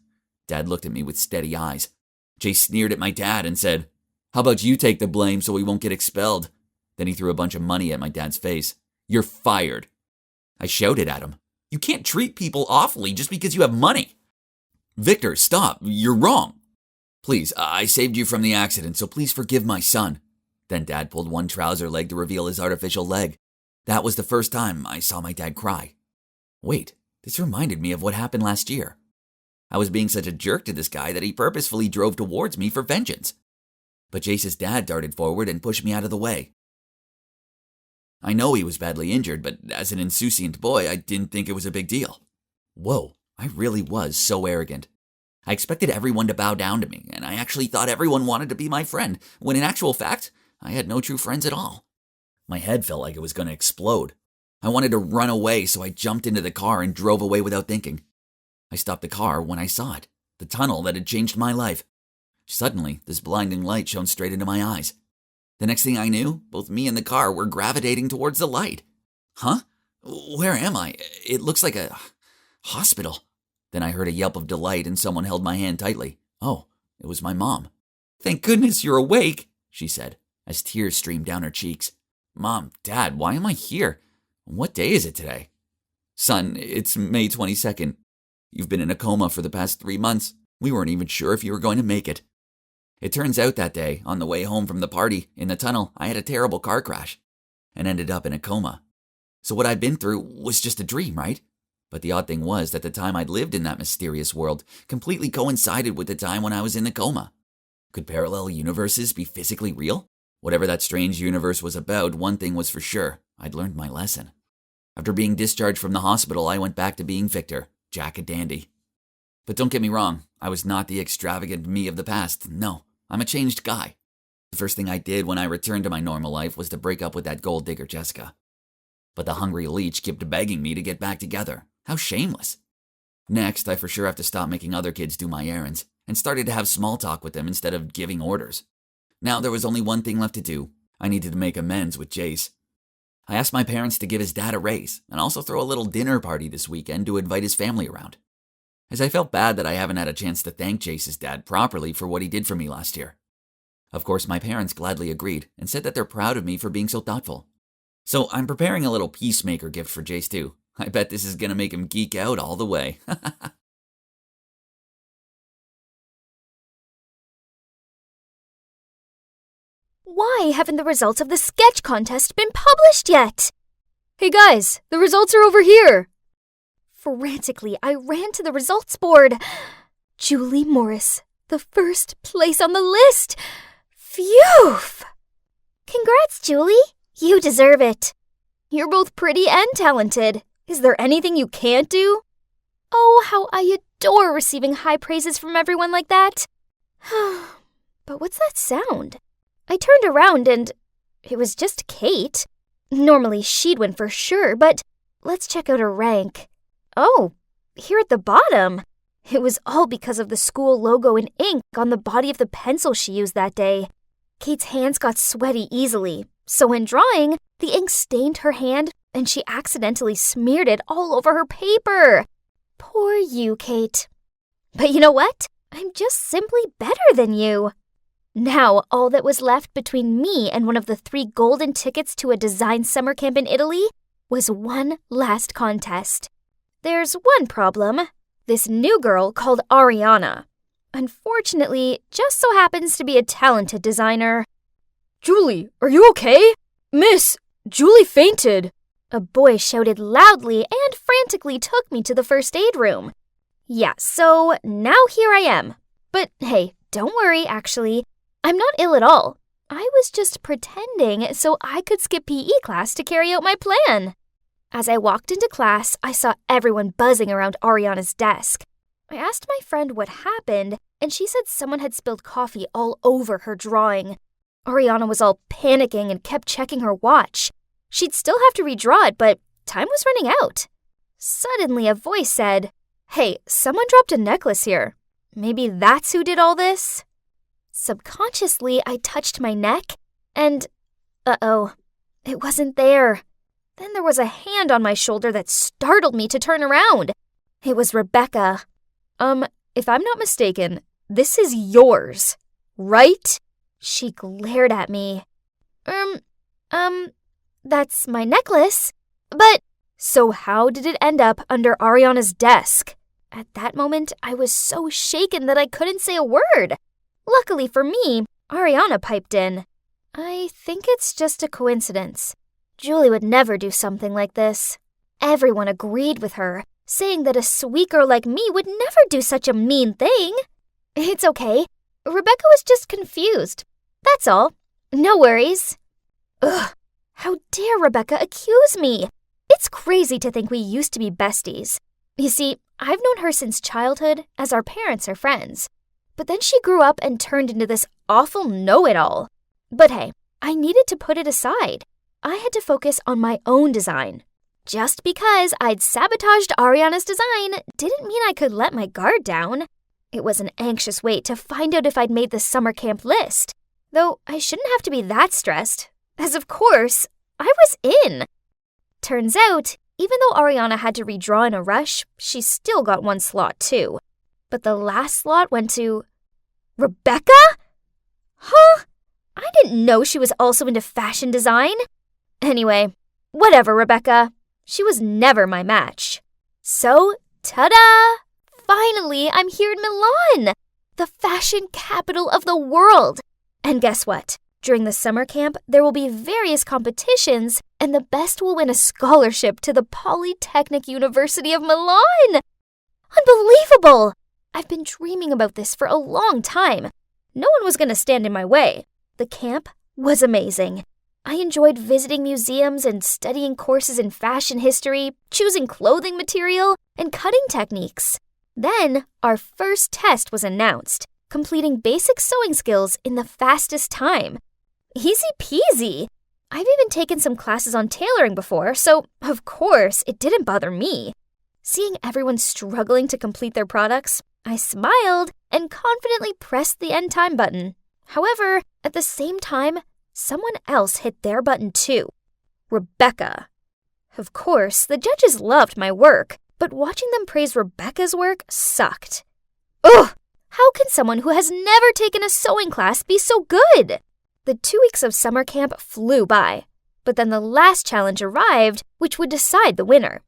Dad looked at me with steady eyes. Jace sneered at my dad and said, "How about you take the blame so he won't get expelled?" Then he threw a bunch of money at my dad's face. "You're fired." I shouted at him, "You can't treat people awfully just because you have money." "Victor, stop. You're wrong." "Please, I saved you from the accident, so please forgive my son." Then Dad pulled one trouser leg to reveal his artificial leg. That was the first time I saw my dad cry. Wait, this reminded me of what happened last year. I was being such a jerk to this guy that he purposefully drove towards me for vengeance. But Jace's dad darted forward and pushed me out of the way. I know he was badly injured, but as an insouciant boy, I didn't think it was a big deal. Whoa, I really was so arrogant. I expected everyone to bow down to me, and I actually thought everyone wanted to be my friend, when in actual fact, I had no true friends at all. My head felt like it was going to explode. I wanted to run away, so I jumped into the car and drove away without thinking. I stopped the car when I saw it, the tunnel that had changed my life. Suddenly, this blinding light shone straight into my eyes. The next thing I knew, both me and the car were gravitating towards the light. Huh? Where am I? It looks like a hospital. Then I heard a yelp of delight and someone held my hand tightly. Oh, it was my mom. Thank goodness you're awake, she said, as tears streamed down her cheeks. Mom, Dad, why am I here? What day is it today? Son, it's May 22nd. You've been in a coma for the past 3 months. We weren't even sure if you were going to make it. It turns out that day, on the way home from the party, in the tunnel, I had a terrible car crash and ended up in a coma. So what I'd been through was just a dream, right? But the odd thing was that the time I'd lived in that mysterious world completely coincided with the time when I was in the coma. Could parallel universes be physically real? Whatever that strange universe was about, one thing was for sure. I'd learned my lesson. After being discharged from the hospital, I went back to being Victor, Jack a dandy. But don't get me wrong, I was not the extravagant me of the past. No, I'm a changed guy. The first thing I did when I returned to my normal life was to break up with that gold digger Jessica. But the hungry leech kept begging me to get back together. How shameless. Next, I for sure have to stop making other kids do my errands, and started to have small talk with them instead of giving orders. Now there was only one thing left to do. I needed to make amends with Jace. I asked my parents to give his dad a raise, and also throw a little dinner party this weekend to invite his family around. As I felt bad that I haven't had a chance to thank Jace's dad properly for what he did for me last year. Of course, my parents gladly agreed, and said that they're proud of me for being so thoughtful. So I'm preparing a little peacemaker gift for Jace too. I bet this is going to make him geek out all the way. Why haven't the results of the sketch contest been published yet? Hey guys, the results are over here. Frantically, I ran to the results board. Julie Morris, the first place on the list. Phew! Congrats, Julie. You deserve it. You're both pretty and talented. Is there anything you can't do? Oh, how I adore receiving high praises from everyone like that. But what's that sound? I turned around and it was just Kate. Normally she'd win for sure, but let's check out her rank. Oh, here at the bottom. It was all because of the school logo in ink on the body of the pencil she used that day. Kate's hands got sweaty easily, so in drawing, the ink stained her hand and she accidentally smeared it all over her paper. Poor you, Kate. But you know what? I'm just simply better than you. Now, all that was left between me and one of the 3 golden tickets to a design summer camp in Italy was one last contest. There's one problem. This new girl called Ariana. Unfortunately, just so happens to be a talented designer. Julie, are you okay? Miss, Julie fainted. A boy shouted loudly and frantically took me to the first aid room. Yeah, so now here I am. But hey, don't worry, actually. I'm not ill at all. I was just pretending so I could skip PE class to carry out my plan. As I walked into class, I saw everyone buzzing around Ariana's desk. I asked my friend what happened, and she said someone had spilled coffee all over her drawing. Ariana was all panicking and kept checking her watch. She'd still have to redraw it, but time was running out. Suddenly, a voice said, "Hey, someone dropped a necklace here. Maybe that's who did all this?" Subconsciously, I touched my neck, and uh-oh, it wasn't there. Then there was a hand on my shoulder that startled me to turn around. It was Rebecca. If I'm not mistaken, this is yours, right? She glared at me. That's my necklace. But, so how did it end up under Ariana's desk? At that moment, I was so shaken that I couldn't say a word. Luckily for me, Ariana piped in. I think it's just a coincidence. Julie would never do something like this. Everyone agreed with her, saying that a sweet girl like me would never do such a mean thing. It's okay. Rebecca was just confused. That's all. No worries. Ugh. How dare Rebecca accuse me? It's crazy to think we used to be besties. You see, I've known her since childhood, as our parents are friends. But then she grew up and turned into this awful know-it-all. But hey, I needed to put it aside. I had to focus on my own design. Just because I'd sabotaged Ariana's design didn't mean I could let my guard down. It was an anxious wait to find out if I'd made the summer camp list. Though I shouldn't have to be that stressed, as of course, I was in. Turns out, even though Ariana had to redraw in a rush, she still got one slot too. But the last slot went to Rebecca? Huh? I didn't know she was also into fashion design. Anyway, whatever, Rebecca. She was never my match. So, ta-da! Finally, I'm here in Milan, the fashion capital of the world. And guess what? During the summer camp, there will be various competitions, and the best will win a scholarship to the Polytechnic University of Milan. Unbelievable! I've been dreaming about this for a long time. No one was going to stand in my way. The camp was amazing. I enjoyed visiting museums and studying courses in fashion history, choosing clothing material, and cutting techniques. Then, our first test was announced, completing basic sewing skills in the fastest time. Easy peasy. I've even taken some classes on tailoring before, so of course it didn't bother me. Seeing everyone struggling to complete their products, I smiled and confidently pressed the end time button. However, at the same time, someone else hit their button too. Rebecca. Of course, the judges loved my work, but watching them praise Rebecca's work sucked. Ugh! How can someone who has never taken a sewing class be so good? The 2 weeks of summer camp flew by, but then the last challenge arrived, which would decide the winner.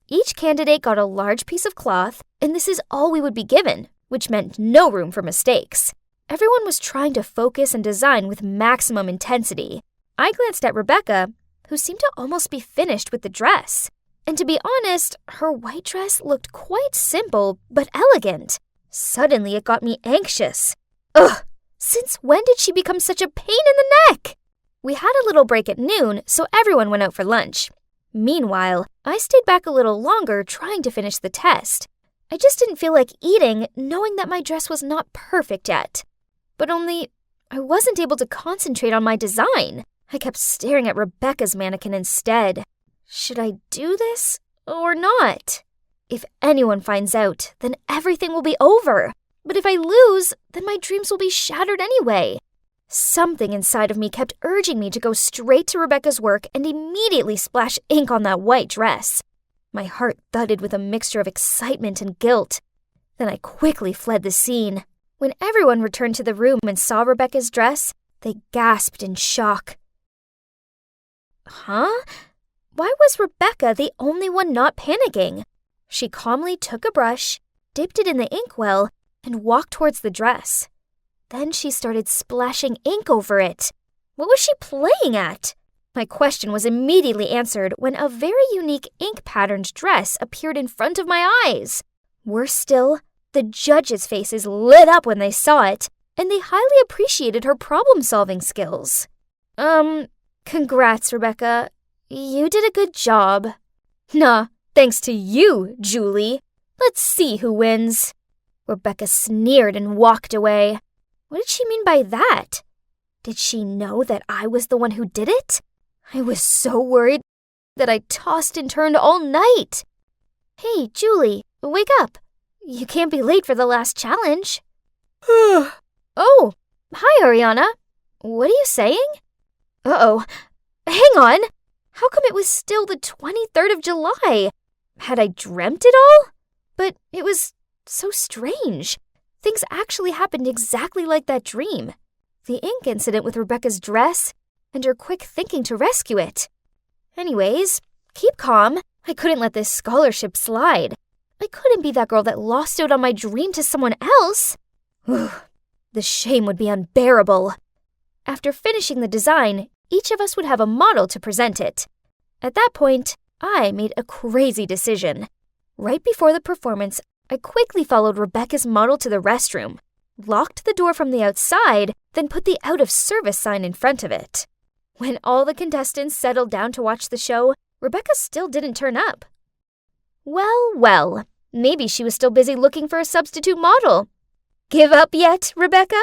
Each candidate got a large piece of cloth, and this is all we would be given, which meant no room for mistakes. Everyone was trying to focus and design with maximum intensity. I glanced at Rebecca, who seemed to almost be finished with the dress. And to be honest, her white dress looked quite simple but elegant. Suddenly, it got me anxious. Ugh! Since when did she become such a pain in the neck? We had a little break at noon, so everyone went out for lunch. Meanwhile, I stayed back a little longer trying to finish the test. I just didn't feel like eating, knowing that my dress was not perfect yet. But only, I wasn't able to concentrate on my design. I kept staring at Rebecca's mannequin instead. Should I do this or not? If anyone finds out, then everything will be over. But if I lose, then my dreams will be shattered anyway. Something inside of me kept urging me to go straight to Rebecca's work and immediately splash ink on that white dress. My heart thudded with a mixture of excitement and guilt. Then I quickly fled the scene. When everyone returned to the room and saw Rebecca's dress, they gasped in shock. Huh? Why was Rebecca the only one not panicking? She calmly took a brush, dipped it in the inkwell, and walked towards the dress. Then she started splashing ink over it. What was she playing at? My question was immediately answered when a very unique ink-patterned dress appeared in front of my eyes. Worse still, the judges' faces lit up when they saw it, and they highly appreciated her problem-solving skills. Congrats, Rebecca. You did a good job. Nah, thanks to you, Julie. Let's see who wins. Rebecca sneered and walked away. What did she mean by that? Did she know that I was the one who did it? I was so worried that I tossed and turned all night. Hey, Julie, wake up. You can't be late for the last challenge. Oh, hi, Ariana. What are you saying? Uh-oh. Hang on. How come it was still the 23rd of July? Had I dreamt it all? But it was so strange. Things actually happened exactly like that dream. The ink incident with Rebecca's dress, and her quick thinking to rescue it. Anyways, keep calm. I couldn't let this scholarship slide. I couldn't be that girl that lost out on my dream to someone else. The shame would be unbearable. After finishing the design, each of us would have a model to present it. At that point, I made a crazy decision. Right before the performance, I quickly followed Rebecca's model to the restroom, locked the door from the outside, then put the out of service sign in front of it. When all the contestants settled down to watch the show, Rebecca still didn't turn up. Well, maybe she was still busy looking for a substitute model. Give up yet, Rebecca?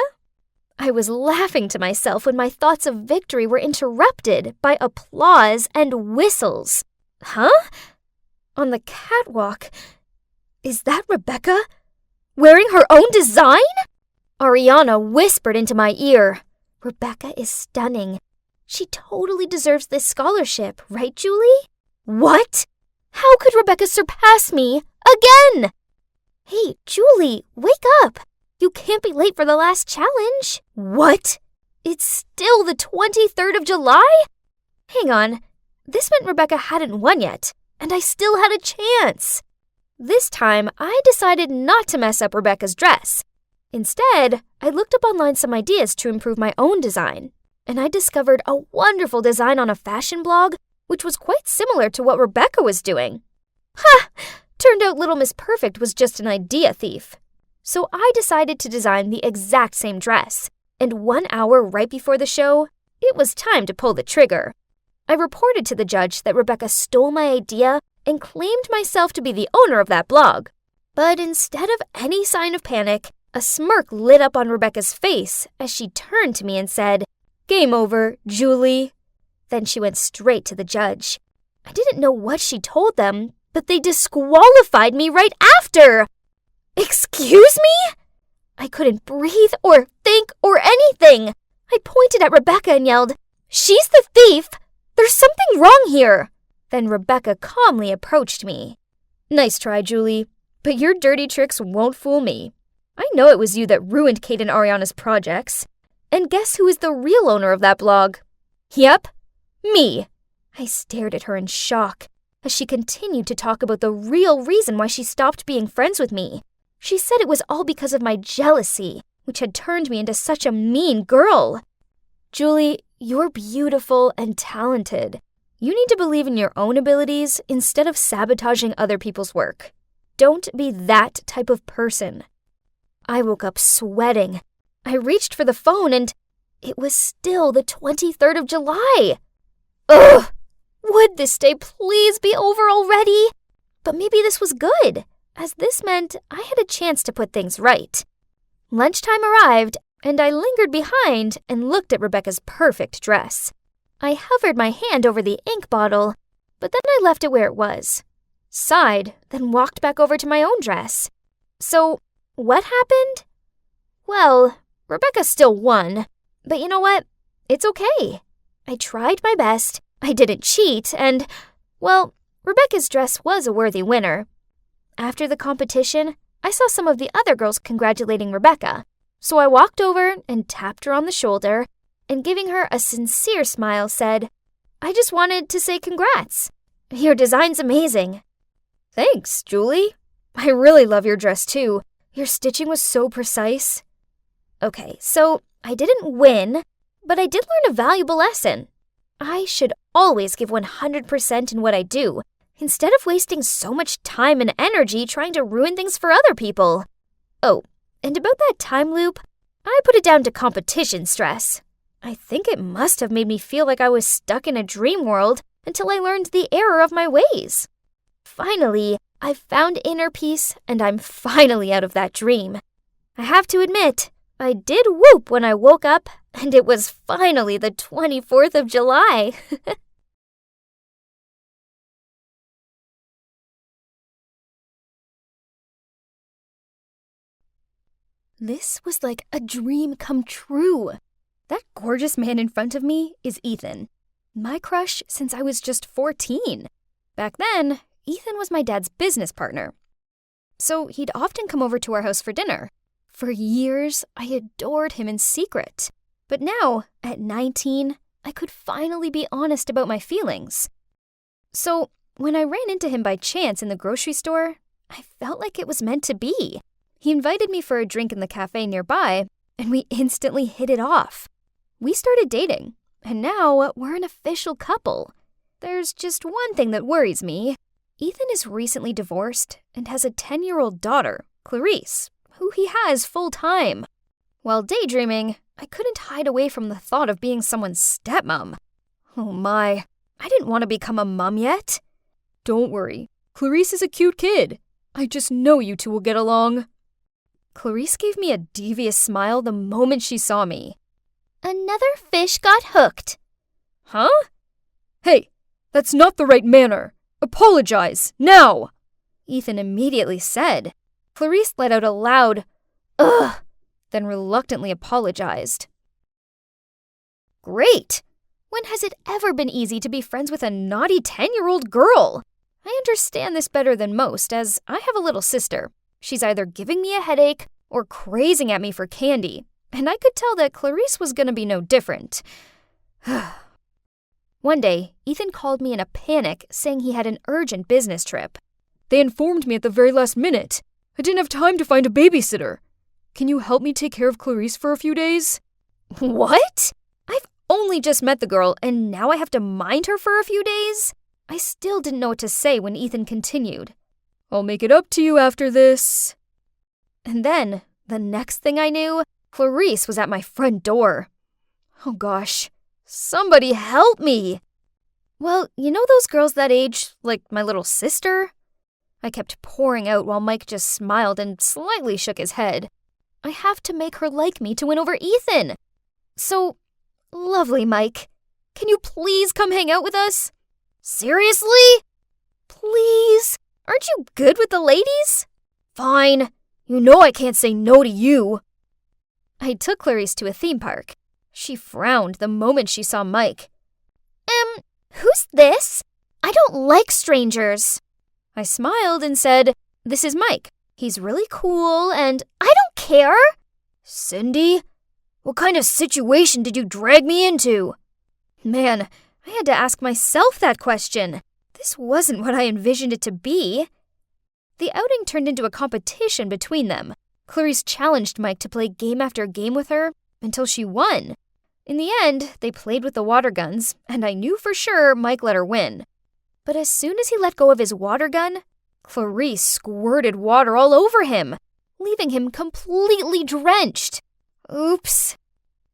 I was laughing to myself when my thoughts of victory were interrupted by applause and whistles. Huh? On the catwalk. Is that Rebecca? Wearing her own design? Ariana whispered into my ear. Rebecca is stunning. She totally deserves this scholarship, right, Julie? What? How could Rebecca surpass me again? Hey, Julie, wake up. You can't be late for the last challenge. What? It's still the 23rd of July? Hang on. This meant Rebecca hadn't won yet, and I still had a chance. This time, I decided not to mess up Rebecca's dress. Instead, I looked up online some ideas to improve my own design, and I discovered a wonderful design on a fashion blog, which was quite similar to what Rebecca was doing. Ha! Turned out Little Miss Perfect was just an idea thief. So I decided to design the exact same dress, and 1 hour right before the show, it was time to pull the trigger. I reported to the judge that Rebecca stole my idea and claimed myself to be the owner of that blog. But instead of any sign of panic, a smirk lit up on Rebecca's face as she turned to me and said, "Game over, Julie." Then she went straight to the judge. I didn't know what she told them, but they disqualified me right after. Excuse me? I couldn't breathe or think or anything. I pointed at Rebecca and yelled, "She's the thief! There's something wrong here!" Then Rebecca calmly approached me. "Nice try, Julie, but your dirty tricks won't fool me. I know it was you that ruined Kate and Ariana's projects. And guess who is the real owner of that blog? Yep, me." I stared at her in shock as she continued to talk about the real reason why she stopped being friends with me. She said it was all because of my jealousy, which had turned me into such a mean girl. "Julie, you're beautiful and talented. You need to believe in your own abilities instead of sabotaging other people's work. Don't be that type of person." I woke up sweating. I reached for the phone and it was still the 23rd of July. Ugh! Would this day please be over already? But maybe this was good, as this meant I had a chance to put things right. Lunchtime arrived, and I lingered behind and looked at Rebecca's perfect dress. I hovered my hand over the ink bottle, but then I left it where it was. Sighed, then walked back over to my own dress. So, what happened? Well, Rebecca still won, but you know what? It's okay. I tried my best, I didn't cheat, and, well, Rebecca's dress was a worthy winner. After the competition, I saw some of the other girls congratulating Rebecca, so I walked over and tapped her on the shoulder, and giving her a sincere smile said, "I just wanted to say congrats. Your design's amazing." "Thanks, Julie. I really love your dress too. Your stitching was so precise." Okay, so I didn't win, but I did learn a valuable lesson. I should always give 100% in what I do, instead of wasting so much time and energy trying to ruin things for other people. Oh, and about that time loop, I put it down to competition stress. I think it must have made me feel like I was stuck in a dream world until I learned the error of my ways. Finally, I found inner peace, and I'm finally out of that dream. I have to admit, I did whoop when I woke up, and it was finally the 24th of July. This was like a dream come true. That gorgeous man in front of me is Ethan, my crush since I was just 14. Back then, Ethan was my dad's business partner, so he'd often come over to our house for dinner. For years, I adored him in secret. But now, at 19, I could finally be honest about my feelings. So, when I ran into him by chance in the grocery store, I felt like it was meant to be. He invited me for a drink in the cafe nearby, and we instantly hit it off. We started dating, and now we're an official couple. There's just one thing that worries me. Ethan is recently divorced and has a 10-year-old daughter, Clarice, who he has full-time. While daydreaming, I couldn't hide away from the thought of being someone's stepmom. Oh my, I didn't want to become a mom yet. Don't worry, Clarice is a cute kid. I just know you two will get along. Clarice gave me a devious smile the moment she saw me. Another fish got hooked. Huh? Hey, that's not the right manner. Apologize, now! Ethan immediately said. Clarice let out a loud, ugh, then reluctantly apologized. Great! When has it ever been easy to be friends with a naughty 10-year-old girl? I understand this better than most, as I have a little sister. She's either giving me a headache or crazing at me for candy, and I could tell that Clarice was going to be no different. One day, Ethan called me in a panic, saying he had an urgent business trip. They informed me at the very last minute. I didn't have time to find a babysitter. Can you help me take care of Clarice for a few days? What? I've only just met the girl, and now I have to mind her for a few days? I still didn't know what to say when Ethan continued. I'll make it up to you after this. And then, the next thing I knew, Clarice was at my front door. Oh gosh, somebody help me! Well, you know those girls that age, like my little sister? I kept pouring out while Mike just smiled and slightly shook his head. I have to make her like me to win over Ethan. So, lovely Mike, can you please come hang out with us? Seriously? Please? Aren't you good with the ladies? Fine. You know I can't say no to you. I took Clarice to a theme park. She frowned the moment she saw Mike. Who's this? I don't like strangers. I smiled and said, this is Mike. He's really cool and I don't care. Cindy, what kind of situation did you drag me into? Man, I had to ask myself that question. This wasn't what I envisioned it to be. The outing turned into a competition between them. Clarice challenged Mike to play game after game with her until she won. In the end, they played with the water guns, and I knew for sure Mike let her win. But as soon as he let go of his water gun, Clarice squirted water all over him, leaving him completely drenched. Oops.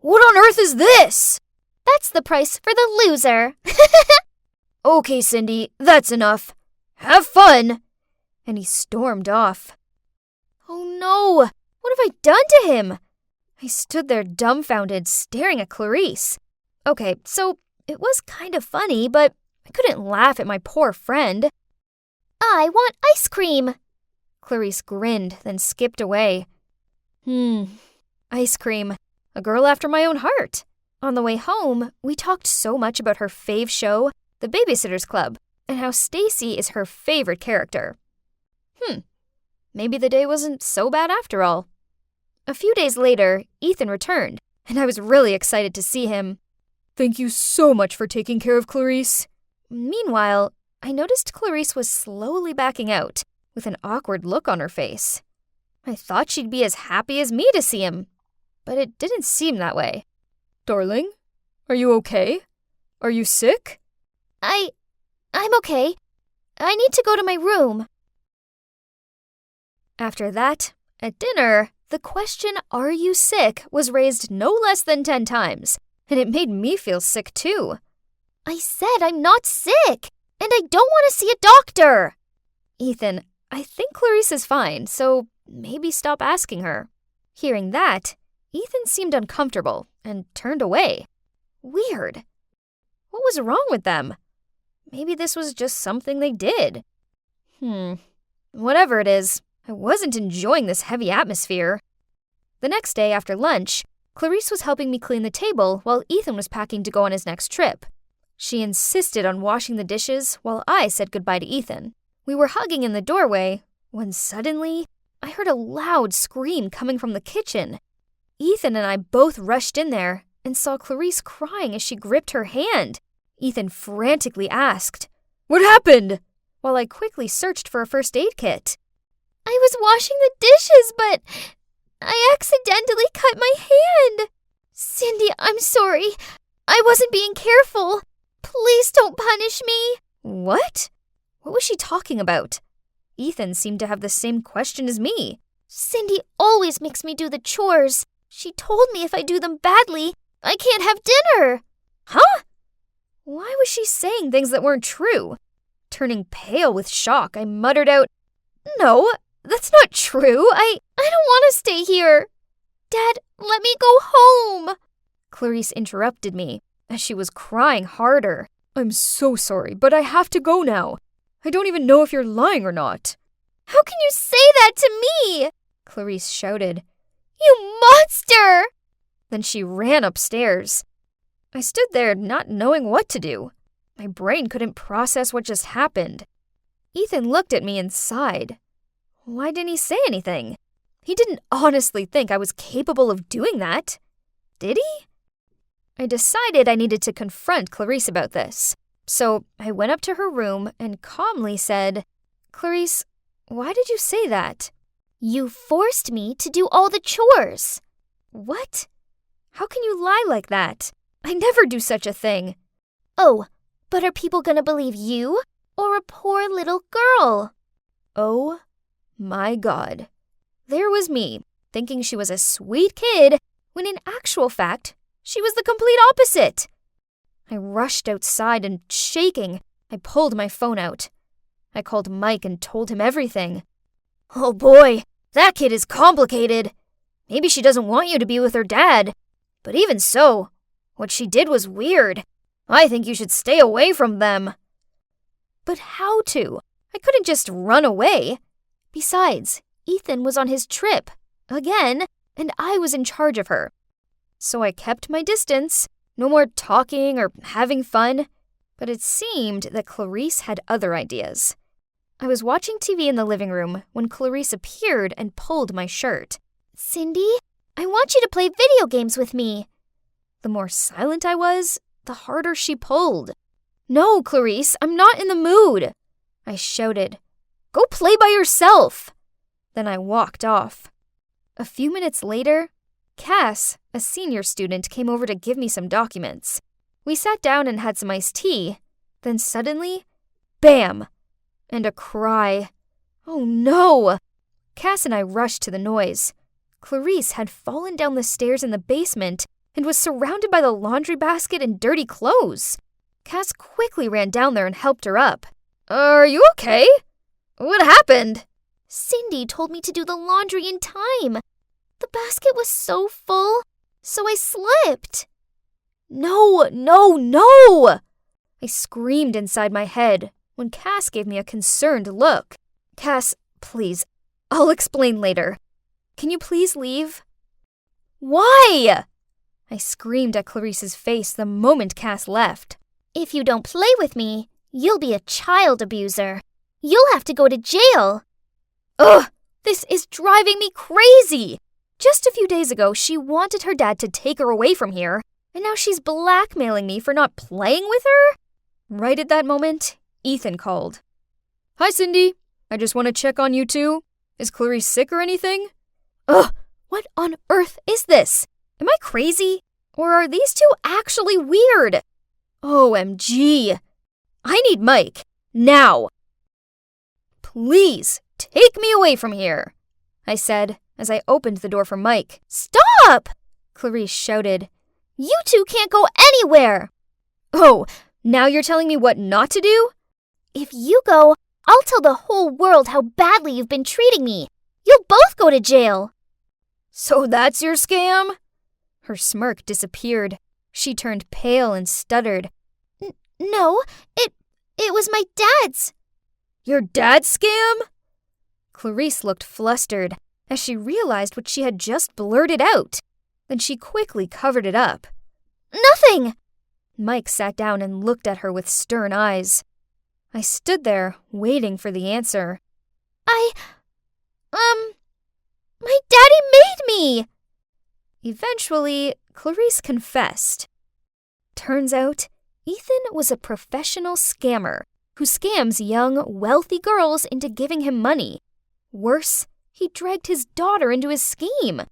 What on earth is this? That's the price for the loser. Okay, Cindy, that's enough. Have fun. And he stormed off. Oh no, what have I done to him? I stood there dumbfounded, staring at Clarice. Okay, so it was kind of funny, but I couldn't laugh at my poor friend. I want ice cream. Clarice grinned, then skipped away. Ice cream. A girl after my own heart. On the way home, we talked so much about her fave show, The Babysitter's Club, and how Stacy is her favorite character. Maybe the day wasn't so bad after all. A few days later, Ethan returned, and I was really excited to see him. Thank you so much for taking care of Clarice. Meanwhile, I noticed Clarice was slowly backing out, with an awkward look on her face. I thought she'd be as happy as me to see him, but it didn't seem that way. Darling, are you okay? Are you sick? I'm okay. I need to go to my room. After that, at dinner, the question, "Are you sick?" was raised no less than 10 times, and it made me feel sick too. I said I'm not sick, and I don't want to see a doctor. Ethan, I think Clarice is fine, so maybe stop asking her. Hearing that, Ethan seemed uncomfortable and turned away. Weird. What was wrong with them? Maybe this was just something they did. Whatever it is, I wasn't enjoying this heavy atmosphere. The next day after lunch, Clarice was helping me clean the table while Ethan was packing to go on his next trip. She insisted on washing the dishes while I said goodbye to Ethan. We were hugging in the doorway when suddenly I heard a loud scream coming from the kitchen. Ethan and I both rushed in there and saw Clarice crying as she gripped her hand. Ethan frantically asked, "What happened?" while I quickly searched for a first aid kit. I was washing the dishes, but I accidentally cut my hand. Cindy, I'm sorry. I wasn't being careful. Please don't punish me. What? What was she talking about? Ethan seemed to have the same question as me. Cindy always makes me do the chores. She told me if I do them badly, I can't have dinner. Huh? Why was she saying things that weren't true? Turning pale with shock, I muttered out, "No, that's not true. I don't want to stay here. Dad, let me go home." Clarice interrupted me as she was crying harder. I'm so sorry, but I have to go now. I don't even know if you're lying or not. "How can you say that to me?" Clarice shouted. "You monster!" Then she ran upstairs. I stood there not knowing what to do. My brain couldn't process what just happened. Ethan looked at me and sighed. Why didn't he say anything? He didn't honestly think I was capable of doing that. Did he? I decided I needed to confront Clarice about this. So I went up to her room and calmly said, "Clarice, why did you say that?" "You forced me to do all the chores." "What? How can you lie like that? I never do such a thing." "Oh, but are people gonna believe you or a poor little girl?" Oh my God. There was me, thinking she was a sweet kid, when in actual fact, she was the complete opposite. I rushed outside and, shaking, I pulled my phone out. I called Mike and told him everything. "Oh boy, that kid is complicated. Maybe she doesn't want you to be with her dad. But even so, what she did was weird. I think you should stay away from them." But how to? I couldn't just run away. Besides, Ethan was on his trip, again, and I was in charge of her. So I kept my distance, no more talking or having fun. But it seemed that Clarice had other ideas. I was watching TV in the living room when Clarice appeared and pulled my shirt. "Cindy, I want you to play video games with me." The more silent I was, the harder she pulled. "No, Clarice, I'm not in the mood," I shouted. "Go play by yourself." Then I walked off. A few minutes later, Cass, a senior student, came over to give me some documents. We sat down and had some iced tea. Then suddenly, bam! And a cry. Oh no! Cass and I rushed to the noise. Clarice had fallen down the stairs in the basement and was surrounded by the laundry basket and dirty clothes. Cass quickly ran down there and helped her up. "Are you okay? What happened?" "Cindy told me to do the laundry in time. The basket was so full, so I slipped." No! I screamed inside my head when Cass gave me a concerned look. "Cass, please, I'll explain later. Can you please leave?" "Why?" I screamed at Clarice's face the moment Cass left. "If you don't play with me, you'll be a child abuser. You'll have to go to jail." Ugh, this is driving me crazy. Just a few days ago, she wanted her dad to take her away from here, and now she's blackmailing me for not playing with her? Right at that moment, Ethan called. Hi, Cindy. I just want to check on you too. Is Clarice sick or anything? Ugh, what on earth is this? Am I crazy? Or are these two actually weird? OMG. I need Mike. Now. "Please, take me away from here," I said as I opened the door for Mike. "Stop!" Clarice shouted. "You two can't go anywhere." "Oh, now you're telling me what not to do?" "If you go, I'll tell the whole world how badly you've been treating me. You'll both go to jail." "So that's your scam?" Her smirk disappeared. She turned pale and stuttered. No, it was my dad's." "Your dad's scam?" Clarice looked flustered as she realized what she had just blurted out. Then she quickly covered it up. "Nothing!" Mike sat down and looked at her with stern eyes. I stood there, waiting for the answer. My daddy made me!" Eventually, Clarice confessed. Turns out, Ethan was a professional scammer who scams young, wealthy girls into giving him money. Worse, he dragged his daughter into his scheme.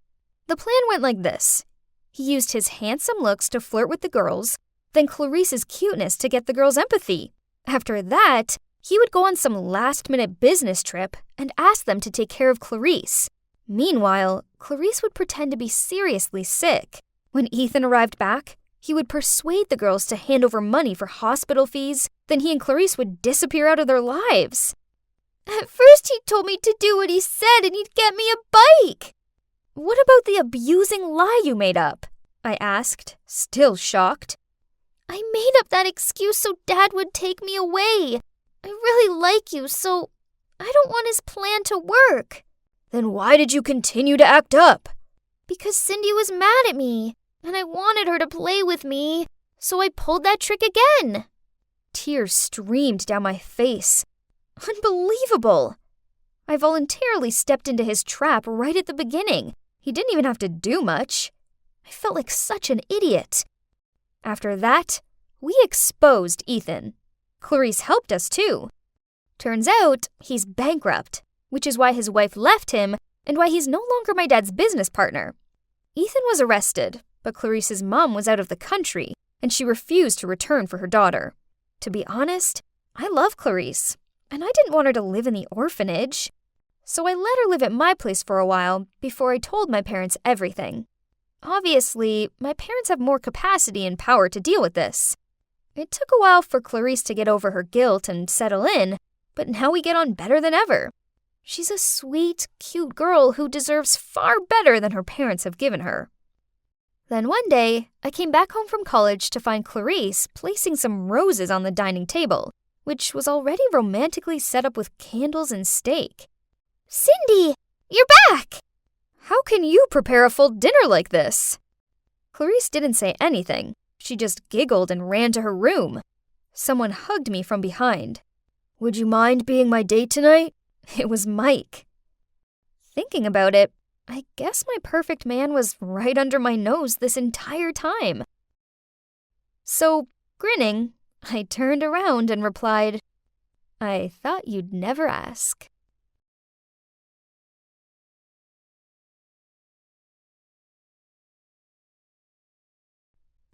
The plan went like this. He used his handsome looks to flirt with the girls, then Clarice's cuteness to get the girls' empathy. After that, he would go on some last-minute business trip and ask them to take care of Clarice. Meanwhile, Clarice would pretend to be seriously sick. When Ethan arrived back, He would persuade the girls to hand over money for hospital fees, then he and Clarice would disappear out of their lives. At first, he told me to do what he said and he'd get me a bike. What about the abusing lie you made up? I asked, still shocked. I made up that excuse so Dad would take me away. I really like you, so I don't want his plan to work. Then why did you continue to act up? Because Cindy was mad at me, and I wanted her to play with me, so I pulled that trick again. Tears streamed down my face. Unbelievable! I voluntarily stepped into his trap right at the beginning. He didn't even have to do much. I felt like such an idiot. After that, we exposed Ethan. Clarice helped us too. Turns out, he's bankrupt, which is why his wife left him and why he's no longer my dad's business partner. Ethan was arrested, but Clarice's mom was out of the country, and she refused to return for her daughter. To be honest, I love Clarice, and I didn't want her to live in the orphanage. So I let her live at my place for a while before I told my parents everything. Obviously, my parents have more capacity and power to deal with this. It took a while for Clarice to get over her guilt and settle in, but now we get on better than ever. She's a sweet, cute girl who deserves far better than her parents have given her. Then one day, I came back home from college to find Clarice placing some roses on the dining table, which was already romantically set up with candles and steak. Cindy, you're back! How can you prepare a full dinner like this? Clarice didn't say anything. She just giggled and ran to her room. Someone hugged me from behind. Would you mind being my date tonight? It was Mike. Thinking about it, I guess my perfect man was right under my nose this entire time. So, grinning, I turned around and replied, I thought you'd never ask.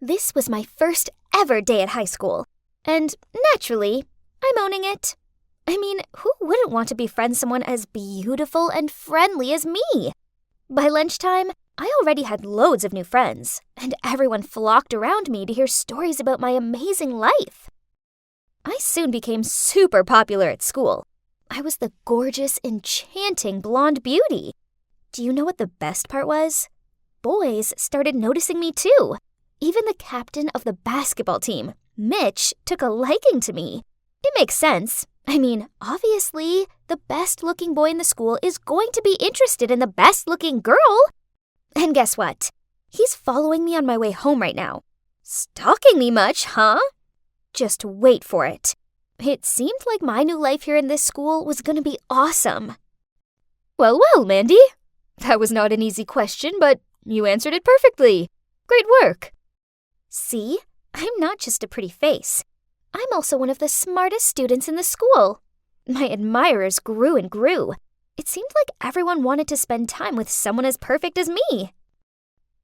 This was my first ever day at high school, and naturally, I'm owning it. I mean, who wouldn't want to befriend someone as beautiful and friendly as me? By lunchtime, I already had loads of new friends, and everyone flocked around me to hear stories about my amazing life. I soon became super popular at school. I was the gorgeous, enchanting blonde beauty. Do you know what the best part was? Boys started noticing me too. Even the captain of the basketball team, Mitch, took a liking to me. It makes sense. I mean, obviously, the best-looking boy in the school is going to be interested in the best-looking girl. And guess what? He's following me on my way home right now. Stalking me much, huh? Just wait for it. It seemed like my new life here in this school was going to be awesome. Well, Mandy. That was not an easy question, but you answered it perfectly. Great work. See? I'm not just a pretty face. I'm also one of the smartest students in the school. My admirers grew and grew. It seemed like everyone wanted to spend time with someone as perfect as me.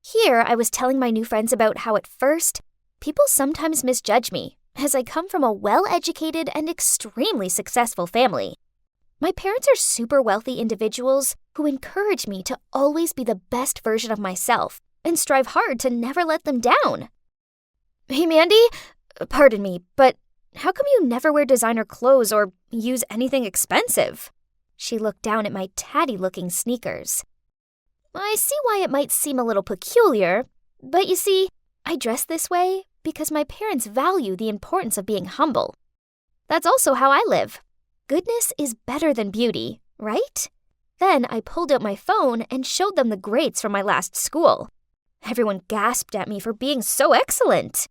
Here, I was telling my new friends about how at first, people sometimes misjudge me, as I come from a well-educated and extremely successful family. My parents are super wealthy individuals who encourage me to always be the best version of myself and strive hard to never let them down. Hey, Mandy, pardon me, but how come you never wear designer clothes or use anything expensive? She looked down at my tatty-looking sneakers. I see why it might seem a little peculiar, but you see, I dress this way because my parents value the importance of being humble. That's also how I live. Goodness is better than beauty, right? Then I pulled out my phone and showed them the grades from my last school. Everyone gasped at me for being so excellent.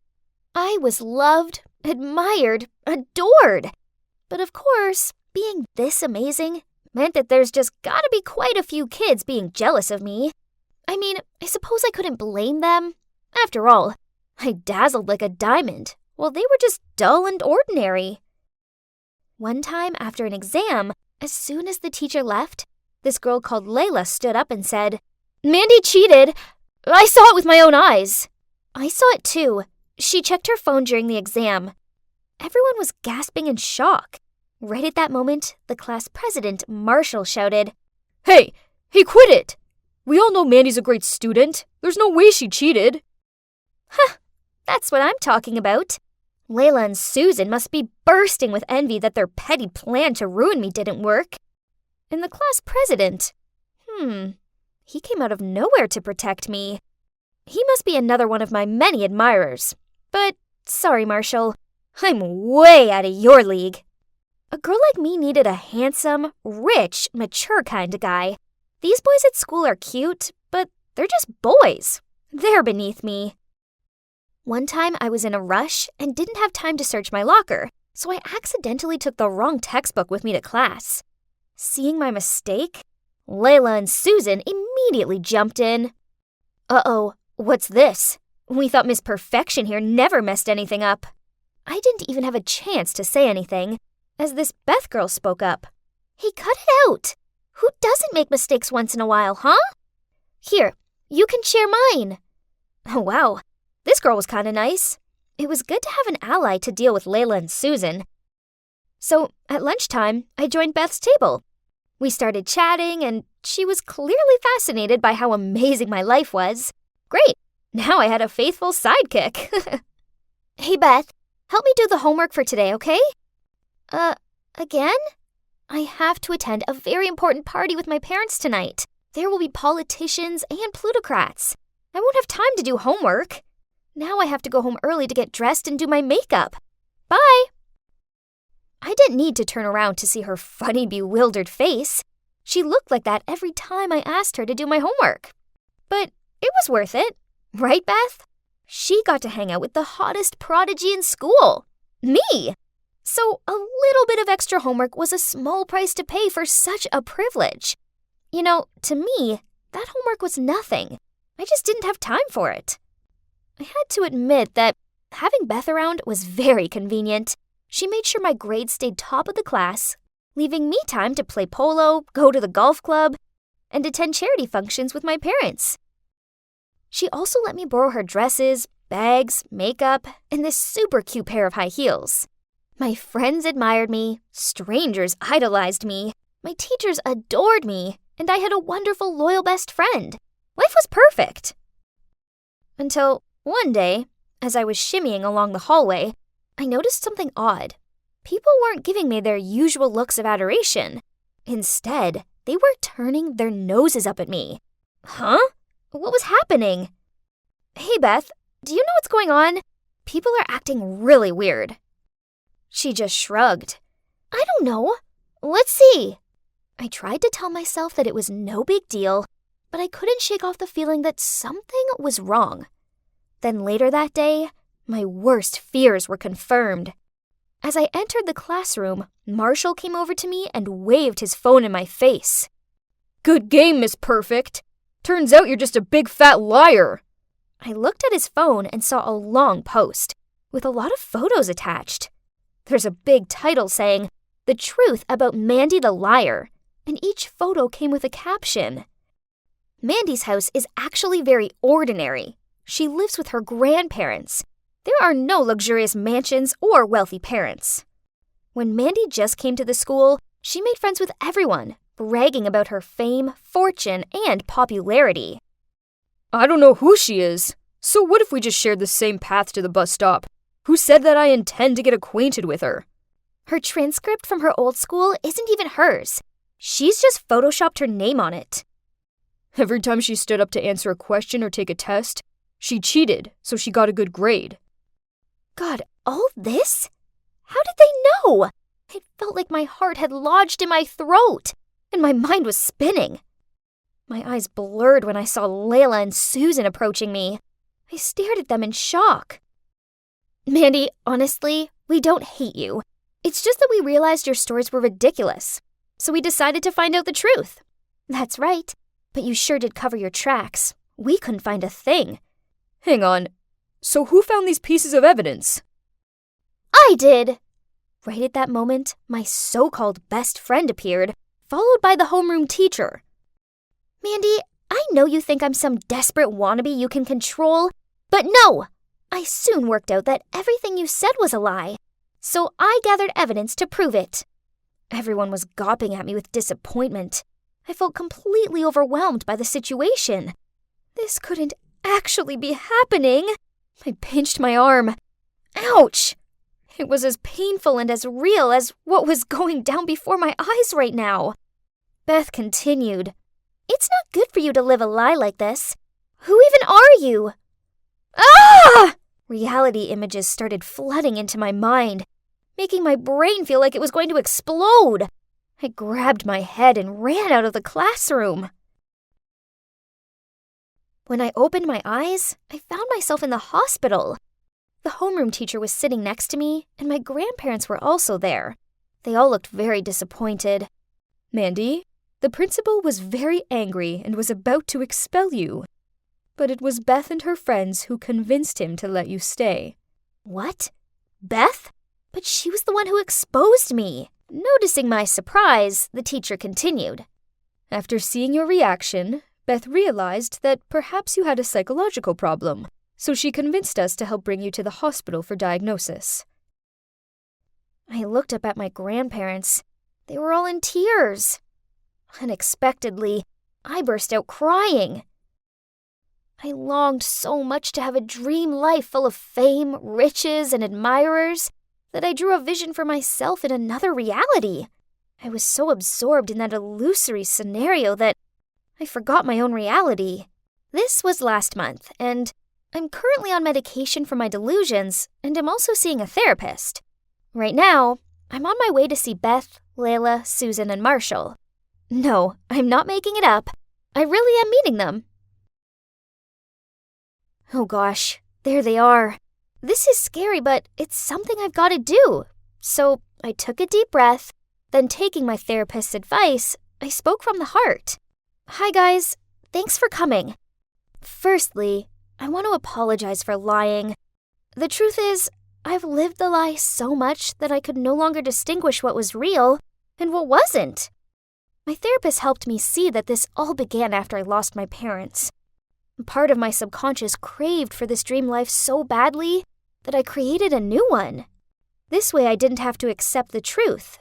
I was loved, admired, adored. But of course, being this amazing meant that there's just gotta be quite a few kids being jealous of me. I mean, I suppose I couldn't blame them. After all, I dazzled like a diamond, while they were just dull and ordinary. One time after an exam, as soon as the teacher left, this girl called Layla stood up and said, "Mandy cheated. I saw it with my own eyes." I saw it too. She checked her phone during the exam. Everyone was gasping in shock. Right at that moment, the class president, Marshall, shouted, Hey, quit it! We all know Mandy's a great student. There's no way she cheated. Huh, That's what I'm talking about. Layla and Susan must be bursting with envy that their petty plan to ruin me didn't work. And the class president. He came out of nowhere to protect me. He must be another one of my many admirers. But, sorry, Marshall, I'm way out of your league. A girl like me needed a handsome, rich, mature kind of guy. These boys at school are cute, but they're just boys. They're beneath me. One time I was in a rush and didn't have time to search my locker, so I accidentally took the wrong textbook with me to class. Seeing my mistake, Layla and Susan immediately jumped in. Uh-oh, what's this? We thought Miss Perfection here never messed anything up. I didn't even have a chance to say anything, as this Beth girl spoke up. Hey, cut it out! Who doesn't make mistakes once in a while, huh? Here, you can share mine. Oh, wow. This girl was kind of nice. It was good to have an ally to deal with Layla and Susan. So, at lunchtime, I joined Beth's table. We started chatting, and she was clearly fascinated by how amazing my life was. Great! Now I had a faithful sidekick. Hey, Beth, help me do the homework for today, okay? Again? I have to attend a very important party with my parents tonight. There will be politicians and plutocrats. I won't have time to do homework. Now I have to go home early to get dressed and do my makeup. Bye! I didn't need to turn around to see her funny, bewildered face. She looked like that every time I asked her to do my homework. But it was worth it. Right, Beth? She got to hang out with the hottest prodigy in school. Me! So a little bit of extra homework was a small price to pay for such a privilege. You know, to me, that homework was nothing. I just didn't have time for it. I had to admit that having Beth around was very convenient. She made sure my grades stayed top of the class, leaving me time to play polo, go to the golf club, and attend charity functions with my parents. She also let me borrow her dresses, bags, makeup, and this super cute pair of high heels. My friends admired me, strangers idolized me, my teachers adored me, and I had a wonderful, loyal best friend. Life was perfect. Until one day, as I was shimmying along the hallway, I noticed something odd. People weren't giving me their usual looks of adoration. Instead, they were turning their noses up at me. Huh? What was happening? Hey, Beth, do you know what's going on? People are acting really weird. She just shrugged. I don't know. Let's see. I tried to tell myself that it was no big deal, but I couldn't shake off the feeling that something was wrong. Then later that day, my worst fears were confirmed. As I entered the classroom, Marshall came over to me and waved his phone in my face. Good game, Miss Perfect. Turns out you're just a big fat liar. I looked at his phone and saw a long post with a lot of photos attached. There's a big title saying, The Truth About Mandy the Liar, and each photo came with a caption. Mandy's house is actually very ordinary. She lives with her grandparents. There are no luxurious mansions or wealthy parents. When Mandy just came to the school, she made friends with everyone, bragging about her fame, fortune, and popularity. I don't know who she is. So what if we just shared the same path to the bus stop? Who said that I intend to get acquainted with her? Her transcript from her old school isn't even hers. She's just photoshopped her name on it. Every time she stood up to answer a question or take a test, she cheated, so she got a good grade. God, all this? How did they know? It felt like my heart had lodged in my throat, and my mind was spinning. My eyes blurred when I saw Layla and Susan approaching me. I stared at them in shock. Mandy, honestly, we don't hate you. It's just that we realized your stories were ridiculous, so we decided to find out the truth. That's right, but you sure did cover your tracks. We couldn't find a thing. Hang on, so who found these pieces of evidence? I did! Right at that moment, my so-called best friend appeared, followed by the homeroom teacher. Mandy, I know you think I'm some desperate wannabe you can control, but no! I soon worked out that everything you said was a lie, so I gathered evidence to prove it. Everyone was gawping at me with disappointment. I felt completely overwhelmed by the situation. This couldn't actually be happening. I pinched my arm. Ouch! It was as painful and as real as what was going down before my eyes right now. Beth continued. It's not good for you to live a lie like this. Who even are you? Ah! Reality images started flooding into my mind, making my brain feel like it was going to explode. I grabbed my head and ran out of the classroom. When I opened my eyes, I found myself in the hospital. The homeroom teacher was sitting next to me, and my grandparents were also there. They all looked very disappointed. Mandy, the principal was very angry and was about to expel you. But it was Beth and her friends who convinced him to let you stay. What? Beth? But she was the one who exposed me. Noticing my surprise, the teacher continued. After seeing your reaction, Beth realized that perhaps you had a psychological problem, so she convinced us to help bring you to the hospital for diagnosis. I looked up at my grandparents. They were all in tears. Unexpectedly, I burst out crying. I longed so much to have a dream life full of fame, riches, and admirers that I drew a vision for myself in another reality. I was so absorbed in that illusory scenario that I forgot my own reality. This was last month, and I'm currently on medication for my delusions, and I'm also seeing a therapist. Right now, I'm on my way to see Beth, Layla, Susan, and Marshall. No, I'm not making it up. I really am meeting them. Oh gosh, there they are. This is scary, but it's something I've got to do. So I took a deep breath, then taking my therapist's advice, I spoke from the heart. Hi guys, thanks for coming. Firstly, I want to apologize for lying. The truth is, I've lived the lie so much that I could no longer distinguish what was real and what wasn't. My therapist helped me see that this all began after I lost my parents. Part of my subconscious craved for this dream life so badly that I created a new one. This way I didn't have to accept the truth,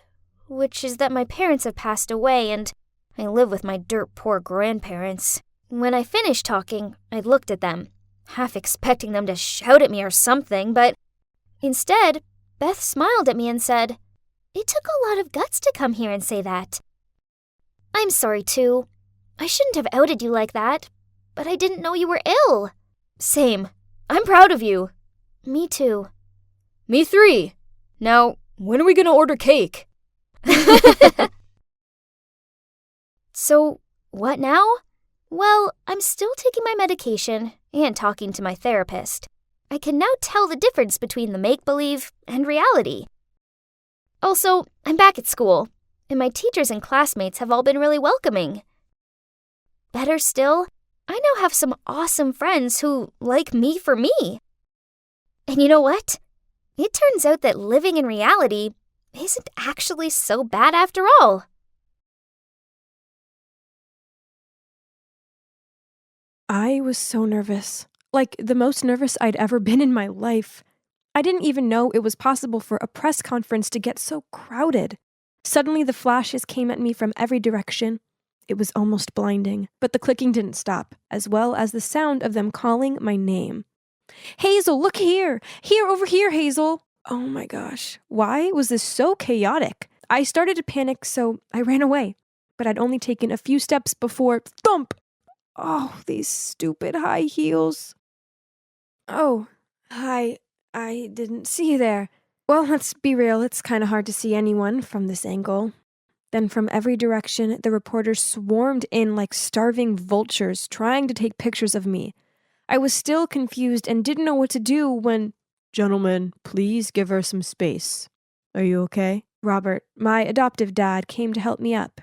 which is that my parents have passed away and I live with my dirt-poor grandparents. When I finished talking, I looked at them, half expecting them to shout at me or something, but instead, Beth smiled at me and said, "It took a lot of guts to come here and say that." "I'm sorry too. I shouldn't have outed you like that, but I didn't know you were ill." "Same. I'm proud of you." "Me too." "Me 3. Now, when are we gonna order cake?" So, what now? Well, I'm still taking my medication and talking to my therapist. I can now tell the difference between the make-believe and reality. Also, I'm back at school, and my teachers and classmates have all been really welcoming. Better still, I now have some awesome friends who like me for me. And you know what? It turns out that living in reality isn't actually so bad after all. I was so nervous, like the most nervous I'd ever been in my life. I didn't even know it was possible for a press conference to get so crowded. Suddenly the flashes came at me from every direction. It was almost blinding, but the clicking didn't stop, as well as the sound of them calling my name. "Hazel, look here! Here, over here, Hazel!" Oh my gosh, why was this so chaotic? I started to panic, so I ran away, but I'd only taken a few steps before thump! Oh, these stupid high heels. Oh, hi. I didn't see you there. Well, let's be real, it's kind of hard to see anyone from this angle. Then from every direction, the reporters swarmed in like starving vultures, trying to take pictures of me. I was still confused and didn't know what to do when... "Gentlemen, please give her some space. Are you okay?" Robert, my adoptive dad, came to help me up.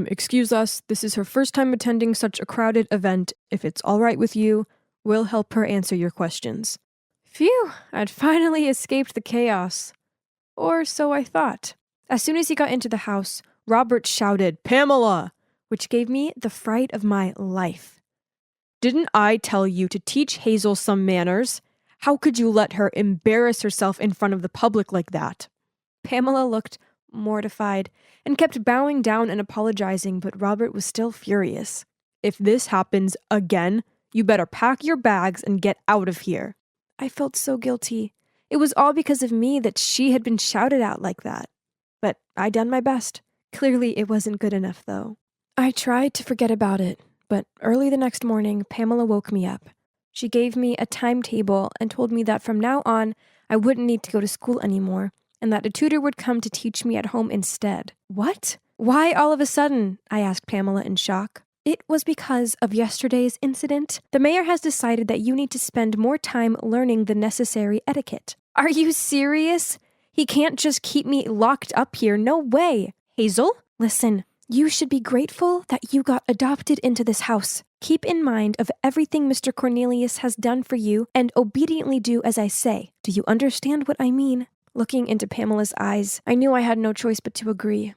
Excuse us, this is her first time attending such a crowded event. If it's all right with you, we'll help her answer your questions. Phew, I'd finally escaped the chaos. Or so I thought. As soon as he got into the house, Robert shouted, "Pamela!" which gave me the fright of my life. "Didn't I tell you to teach Hazel some manners? How could you let her embarrass herself in front of the public like that?" Pamela looked mortified and kept bowing down and apologizing, but Robert was still furious. "If this happens again, you better pack your bags and get out of here. I felt so guilty. It was all because of me that she had been shouted out like that. But I done my best. Clearly it wasn't good enough, though. I tried to forget about it, but early the next morning, Pamela woke me up. She gave me a timetable and told me that from now on, I wouldn't need to go to school anymore, and that a tutor would come to teach me at home instead. What? Why all of a sudden? I asked Pamela in shock. It was because of yesterday's incident. The mayor has decided that you need to spend more time learning the necessary etiquette. Are you serious? He can't just keep me locked up here. No way. Hazel? Listen, you should be grateful that you got adopted into this house. Keep in mind of everything Mr. Cornelius has done for you and obediently do as I say. Do you understand what I mean? Looking into Pamela's eyes, I knew I had no choice but to agree.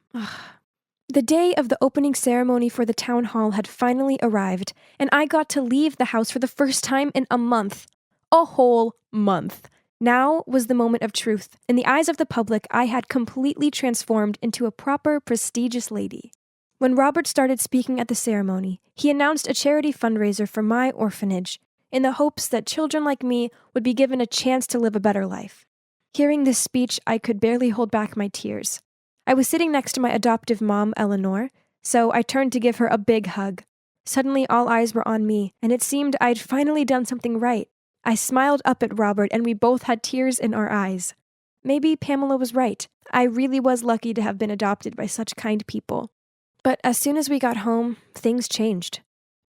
The day of the opening ceremony for the town hall had finally arrived, and I got to leave the house for the first time in a month. A whole month. Now was the moment of truth. In the eyes of the public, I had completely transformed into a proper, prestigious lady. When Robert started speaking at the ceremony, he announced a charity fundraiser for my orphanage, in the hopes that children like me would be given a chance to live a better life. Hearing this speech, I could barely hold back my tears. I was sitting next to my adoptive mom, Eleanor, so I turned to give her a big hug. Suddenly, all eyes were on me, and it seemed I'd finally done something right. I smiled up at Robert, and we both had tears in our eyes. Maybe Pamela was right. I really was lucky to have been adopted by such kind people. But as soon as we got home, things changed.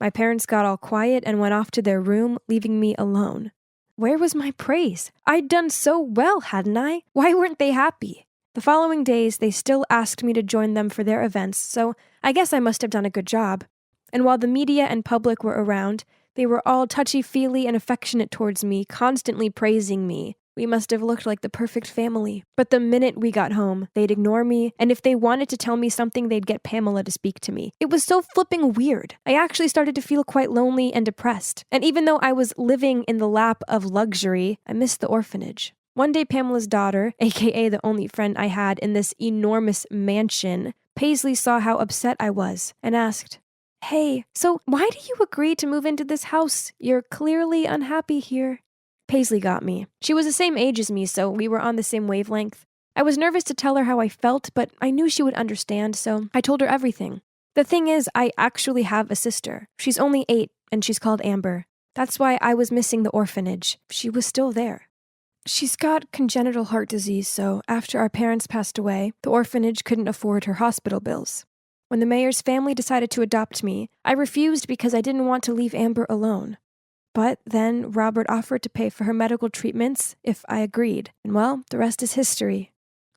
My parents got all quiet and went off to their room, leaving me alone. Where was my praise? I'd done so well, hadn't I? Why weren't they happy? The following days, they still asked me to join them for their events, so I guess I must have done a good job. And while the media and public were around, they were all touchy-feely and affectionate towards me, constantly praising me. We must have looked like the perfect family. But the minute we got home, they'd ignore me, and if they wanted to tell me something, they'd get Pamela to speak to me. It was so flipping weird. I actually started to feel quite lonely and depressed. And even though I was living in the lap of luxury, I missed the orphanage. One day, Pamela's daughter, aka the only friend I had in this enormous mansion, Paisley saw how upset I was and asked, "Hey, so why do you agree to move into this house? You're clearly unhappy here." Paisley got me. She was the same age as me, so we were on the same wavelength. I was nervous to tell her how I felt, but I knew she would understand, so I told her everything. The thing is, I actually have a sister. She's only 8, and she's called Amber. That's why I was missing the orphanage. She was still there. She's got congenital heart disease, so after our parents passed away, the orphanage couldn't afford her hospital bills. When the mayor's family decided to adopt me, I refused because I didn't want to leave Amber alone. But then Robert offered to pay for her medical treatments if I agreed, and well, the rest is history.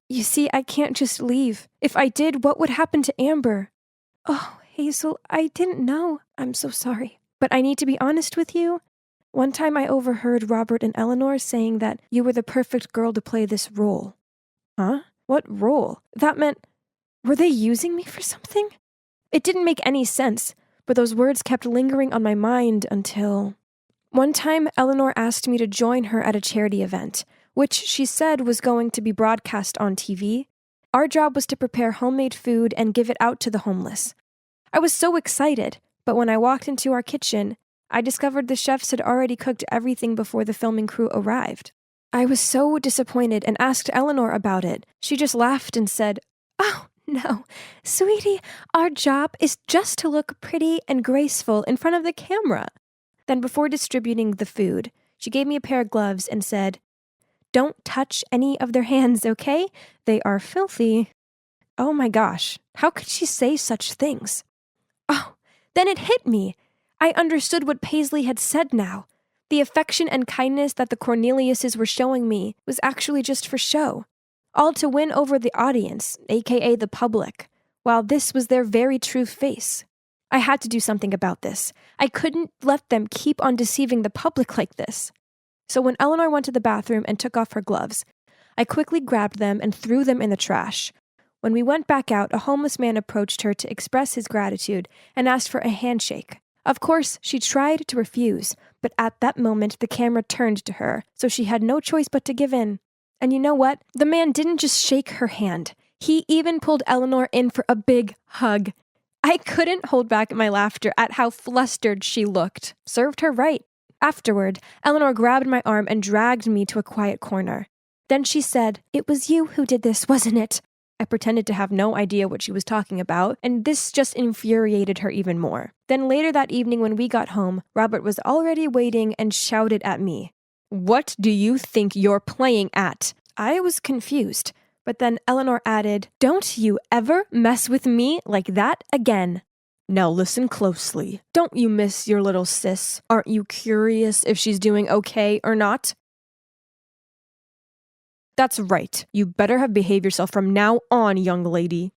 You see, I can't just leave. If I did, what would happen to Amber? Oh, Hazel, I didn't know. I'm so sorry. But I need to be honest with you. One time I overheard Robert and Eleanor saying that you were the perfect girl to play this role. Huh? What role? That meant, were they using me for something? It didn't make any sense, but those words kept lingering on my mind until... One time, Eleanor asked me to join her at a charity event, which she said was going to be broadcast on TV. Our job was to prepare homemade food and give it out to the homeless. I was so excited, but when I walked into our kitchen, I discovered the chefs had already cooked everything before the filming crew arrived. I was so disappointed and asked Eleanor about it. She just laughed and said, "Oh, no, sweetie, our job is just to look pretty and graceful in front of the camera." Then before distributing the food, she gave me a pair of gloves and said, "Don't touch any of their hands, okay? They are filthy." Oh my gosh, how could she say such things? Oh, then it hit me. I understood what Paisley had said now. The affection and kindness that the Corneliuses were showing me was actually just for show. All to win over the audience, aka the public, while this was their very true face. I had to do something about this. I couldn't let them keep on deceiving the public like this. So when Eleanor went to the bathroom and took off her gloves, I quickly grabbed them and threw them in the trash. When we went back out, a homeless man approached her to express his gratitude and asked for a handshake. Of course, she tried to refuse, but at that moment the camera turned to her, so she had no choice but to give in. And you know what? The man didn't just shake her hand. He even pulled Eleanor in for a big hug. I couldn't hold back my laughter at how flustered she looked. Served her right. Afterward, Eleanor grabbed my arm and dragged me to a quiet corner. Then she said, "It was you who did this, wasn't it?" I pretended to have no idea what she was talking about, and this just infuriated her even more. Then later that evening when we got home, Robert was already waiting and shouted at me, "What do you think you're playing at?" I was confused, but then Eleanor added, "Don't you ever mess with me like that again." Now listen closely. Don't you miss your little sis? Aren't you curious if she's doing okay or not? That's right. You better have behaved yourself from now on, young lady.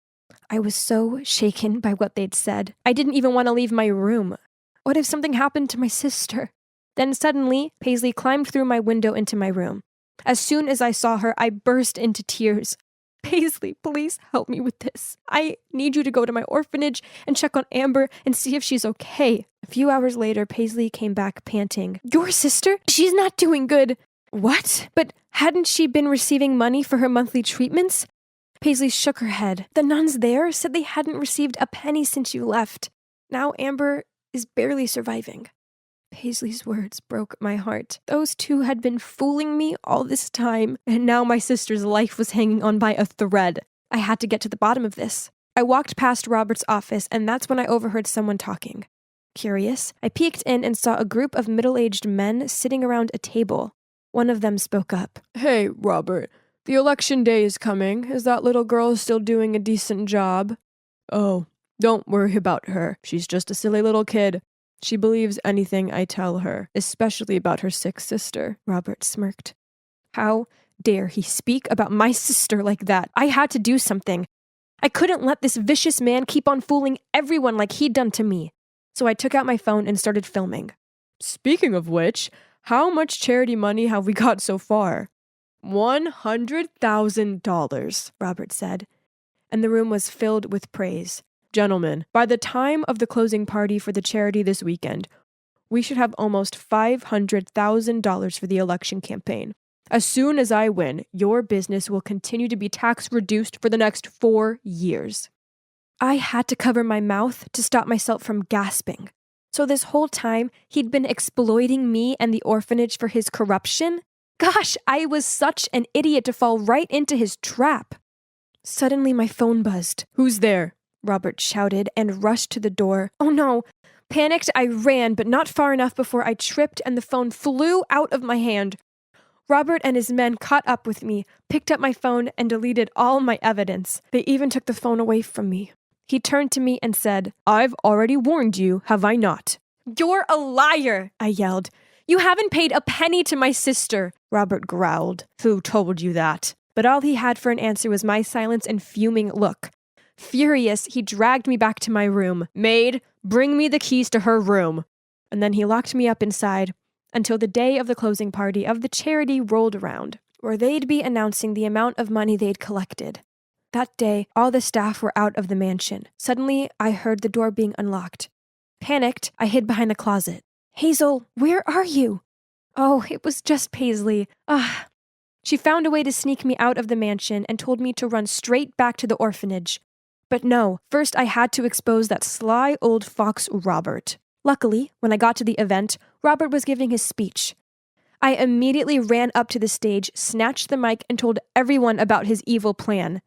I was so shaken by what they'd said. I didn't even want to leave my room. What if something happened to my sister? Then suddenly, Paisley climbed through my window into my room. As soon as I saw her, I burst into tears. "Paisley, please help me with this. I need you to go to my orphanage and check on Amber and see if she's okay." A few hours later, Paisley came back panting. "Your sister? She's not doing good." "What? But hadn't she been receiving money for her monthly treatments?" Paisley shook her head. "The nuns there said they hadn't received a penny since you left. Now Amber is barely surviving." Paisley's words broke my heart. Those two had been fooling me all this time, and now my sister's life was hanging on by a thread. I had to get to the bottom of this. I walked past Robert's office, and that's when I overheard someone talking. Curious, I peeked in and saw a group of middle-aged men sitting around a table. One of them spoke up. "Hey, Robert, the election day is coming. Is that little girl still doing a decent job?" "Oh, don't worry about her. She's just a silly little kid. She believes anything I tell her, especially about her sick sister," Robert smirked. How dare he speak about my sister like that? I had to do something. I couldn't let this vicious man keep on fooling everyone like he'd done to me. So I took out my phone and started filming. "Speaking of which, how much charity money have we got so far?" $100,000, Robert said, and the room was filled with praise. "Gentlemen, by the time of the closing party for the charity this weekend, we should have almost $500,000 for the election campaign. As soon as I win, your business will continue to be tax reduced for the next 4 years." I had to cover my mouth to stop myself from gasping. So this whole time, he'd been exploiting me and the orphanage for his corruption? Gosh, I was such an idiot to fall right into his trap. Suddenly my phone buzzed. "Who's there?" Robert shouted and rushed to the door. Oh no! Panicked, I ran, but not far enough before I tripped and the phone flew out of my hand. Robert and his men caught up with me, picked up my phone, and deleted all my evidence. They even took the phone away from me. He turned to me and said, "I've already warned you, have I not?" "You're a liar!" I yelled. "You haven't paid a penny to my sister," Robert growled. "Who told you that?" But all he had for an answer was my silence and fuming look. Furious, he dragged me back to my room. "Maid, bring me the keys to her room." And then he locked me up inside until the day of the closing party of the charity rolled around, where they'd be announcing the amount of money they'd collected. That day, all the staff were out of the mansion. Suddenly, I heard the door being unlocked. Panicked, I hid behind a closet. "Hazel, where are you?" Oh, it was just Paisley. She found a way to sneak me out of the mansion and told me to run straight back to the orphanage. But no, first I had to expose that sly old fox Robert. Luckily, when I got to the event, Robert was giving his speech. I immediately ran up to the stage, snatched the mic, and told everyone about his evil plan.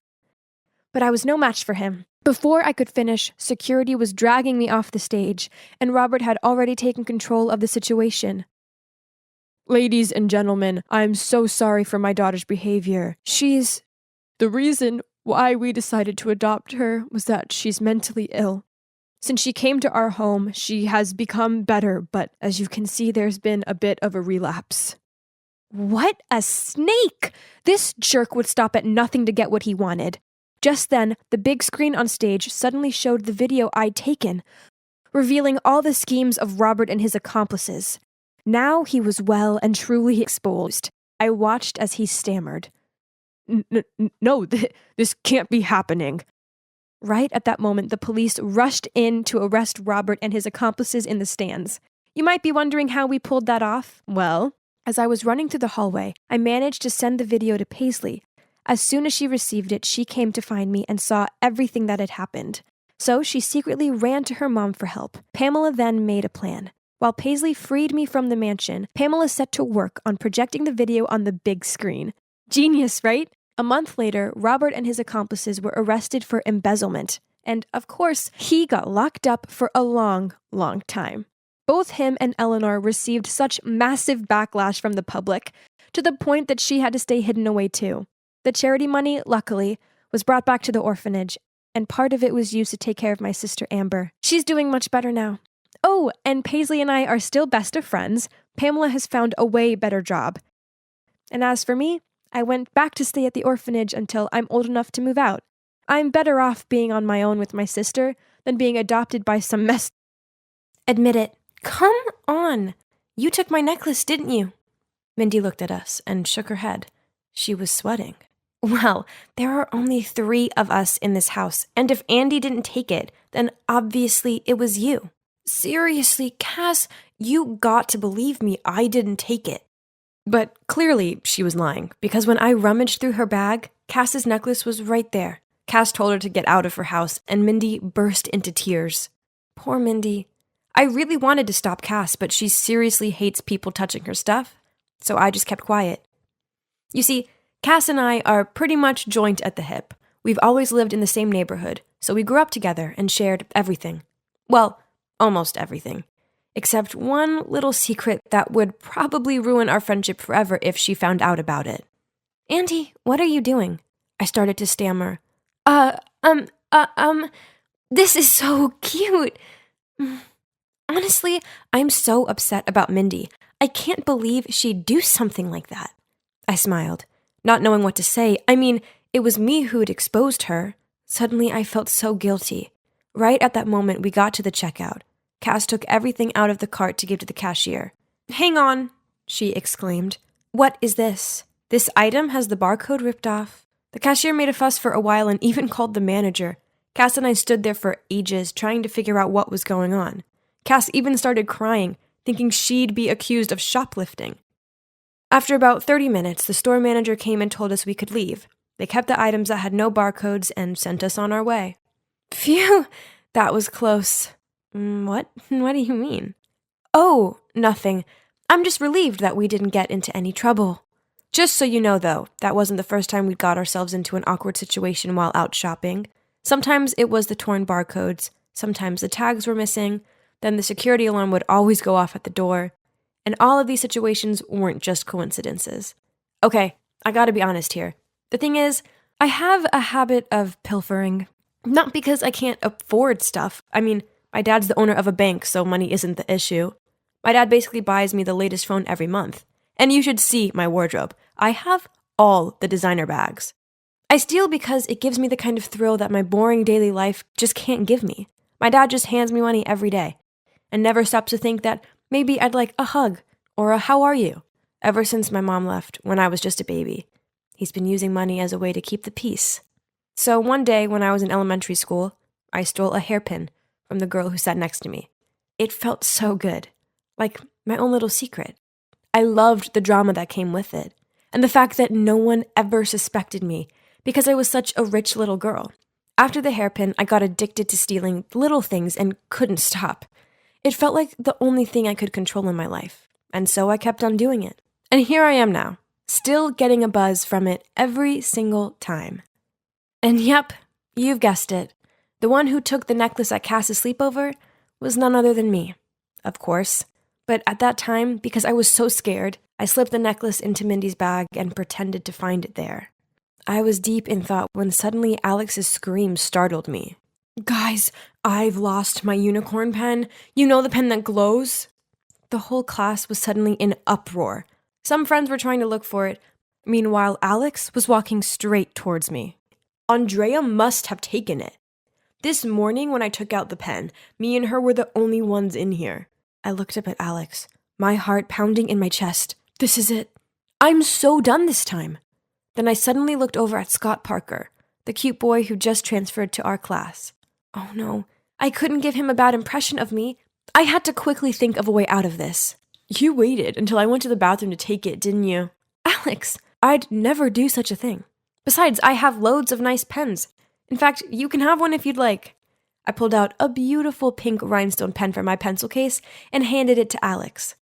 But I was no match for him. Before I could finish, security was dragging me off the stage, and Robert had already taken control of the situation. "Ladies and gentlemen, I'm so sorry for my daughter's behavior. The reason why we decided to adopt her was that she's mentally ill. Since she came to our home, she has become better, but as you can see, there's been a bit of a relapse." What a snake! This jerk would stop at nothing to get what he wanted. Just then, the big screen on stage suddenly showed the video I'd taken, revealing all the schemes of Robert and his accomplices. Now he was well and truly exposed. I watched as he stammered. No, this can't be happening." Right at that moment, the police rushed in to arrest Robert and his accomplices in the stands. You might be wondering how we pulled that off. Well, as I was running through the hallway, I managed to send the video to Paisley. As soon as she received it, she came to find me and saw everything that had happened. So she secretly ran to her mom for help. Pamela then made a plan. While Paisley freed me from the mansion, Pamela set to work on projecting the video on the big screen. Genius, right? A month later, Robert and his accomplices were arrested for embezzlement. And, of course, he got locked up for a long, long time. Both him and Eleanor received such massive backlash from the public, to the point that she had to stay hidden away too. The charity money, luckily, was brought back to the orphanage, and part of it was used to take care of my sister Amber. She's doing much better now. Oh, and Paisley and I are still best of friends. Pamela has found a way better job. And as for me, I went back to stay at the orphanage until I'm old enough to move out. I'm better off being on my own with my sister than being adopted by some mess. Admit it. Come on. You took my necklace, didn't you? Mindy looked at us and shook her head. She was sweating. Well, there are only 3 of us in this house, and if Andy didn't take it, then obviously it was you. Seriously, Cass, you got to believe me, I didn't take it. But clearly she was lying, because when I rummaged through her bag, Cass's necklace was right there. Cass told her to get out of her house, and Mindy burst into tears. Poor Mindy. I really wanted to stop Cass, but she seriously hates people touching her stuff, so I just kept quiet. You see, Cass and I are pretty much joined at the hip. We've always lived in the same neighborhood, so we grew up together and shared everything. Well, almost everything. Except one little secret that would probably ruin our friendship forever if she found out about it. Auntie, what are you doing? I started to stammer. This is so cute. Honestly, I'm so upset about Mindy. I can't believe she'd do something like that. I smiled, not knowing what to say. I mean, it was me who'd exposed her. Suddenly, I felt so guilty. Right at that moment, we got to the checkout. Cass took everything out of the cart to give to the cashier. Hang on, she exclaimed. What is this? This item has the barcode ripped off. The cashier made a fuss for a while and even called the manager. Cass and I stood there for ages trying to figure out what was going on. Cass even started crying, thinking she'd be accused of shoplifting. After about 30 minutes, the store manager came and told us we could leave. They kept the items that had no barcodes and sent us on our way. Phew, that was close. What? What do you mean? Oh, nothing. I'm just relieved that we didn't get into any trouble. Just so you know, though, that wasn't the first time we got ourselves into an awkward situation while out shopping. Sometimes it was the torn barcodes, sometimes the tags were missing, then the security alarm would always go off at the door. And all of these situations weren't just coincidences. Okay, I gotta be honest here. The thing is, I have a habit of pilfering. Not because I can't afford stuff. I mean, my dad's the owner of a bank, so money isn't the issue. My dad basically buys me the latest phone every month. And you should see my wardrobe. I have all the designer bags. I steal because it gives me the kind of thrill that my boring daily life just can't give me. My dad just hands me money every day and never stops to think that maybe I'd like a hug or a how are you ever since my mom left when I was just a baby. He's been using money as a way to keep the peace. So one day when I was in elementary school, I stole a hairpin from the girl who sat next to me. It felt so good, like my own little secret. I loved the drama that came with it, and the fact that no one ever suspected me because I was such a rich little girl. After the hairpin, I got addicted to stealing little things and couldn't stop. It felt like the only thing I could control in my life, and so I kept on doing it. And here I am now, still getting a buzz from it every single time. And yep, you've guessed it. The one who took the necklace at Cass's sleepover was none other than me, of course. But at that time, because I was so scared, I slipped the necklace into Mindy's bag and pretended to find it there. I was deep in thought when suddenly Alex's scream startled me. Guys, I've lost my unicorn pen. You know the pen that glows? The whole class was suddenly in uproar. Some friends were trying to look for it. Meanwhile, Alex was walking straight towards me. Andrea must have taken it. This morning when I took out the pen, me and her were the only ones in here. I looked up at Alex, my heart pounding in my chest. This is it. I'm so done this time. Then I suddenly looked over at Scott Parker, the cute boy who just transferred to our class. Oh no, I couldn't give him a bad impression of me. I had to quickly think of a way out of this. You waited until I went to the bathroom to take it, didn't you? Alex, I'd never do such a thing. Besides, I have loads of nice pens. In fact, you can have one if you'd like. I pulled out a beautiful pink rhinestone pen from my pencil case and handed it to Alex.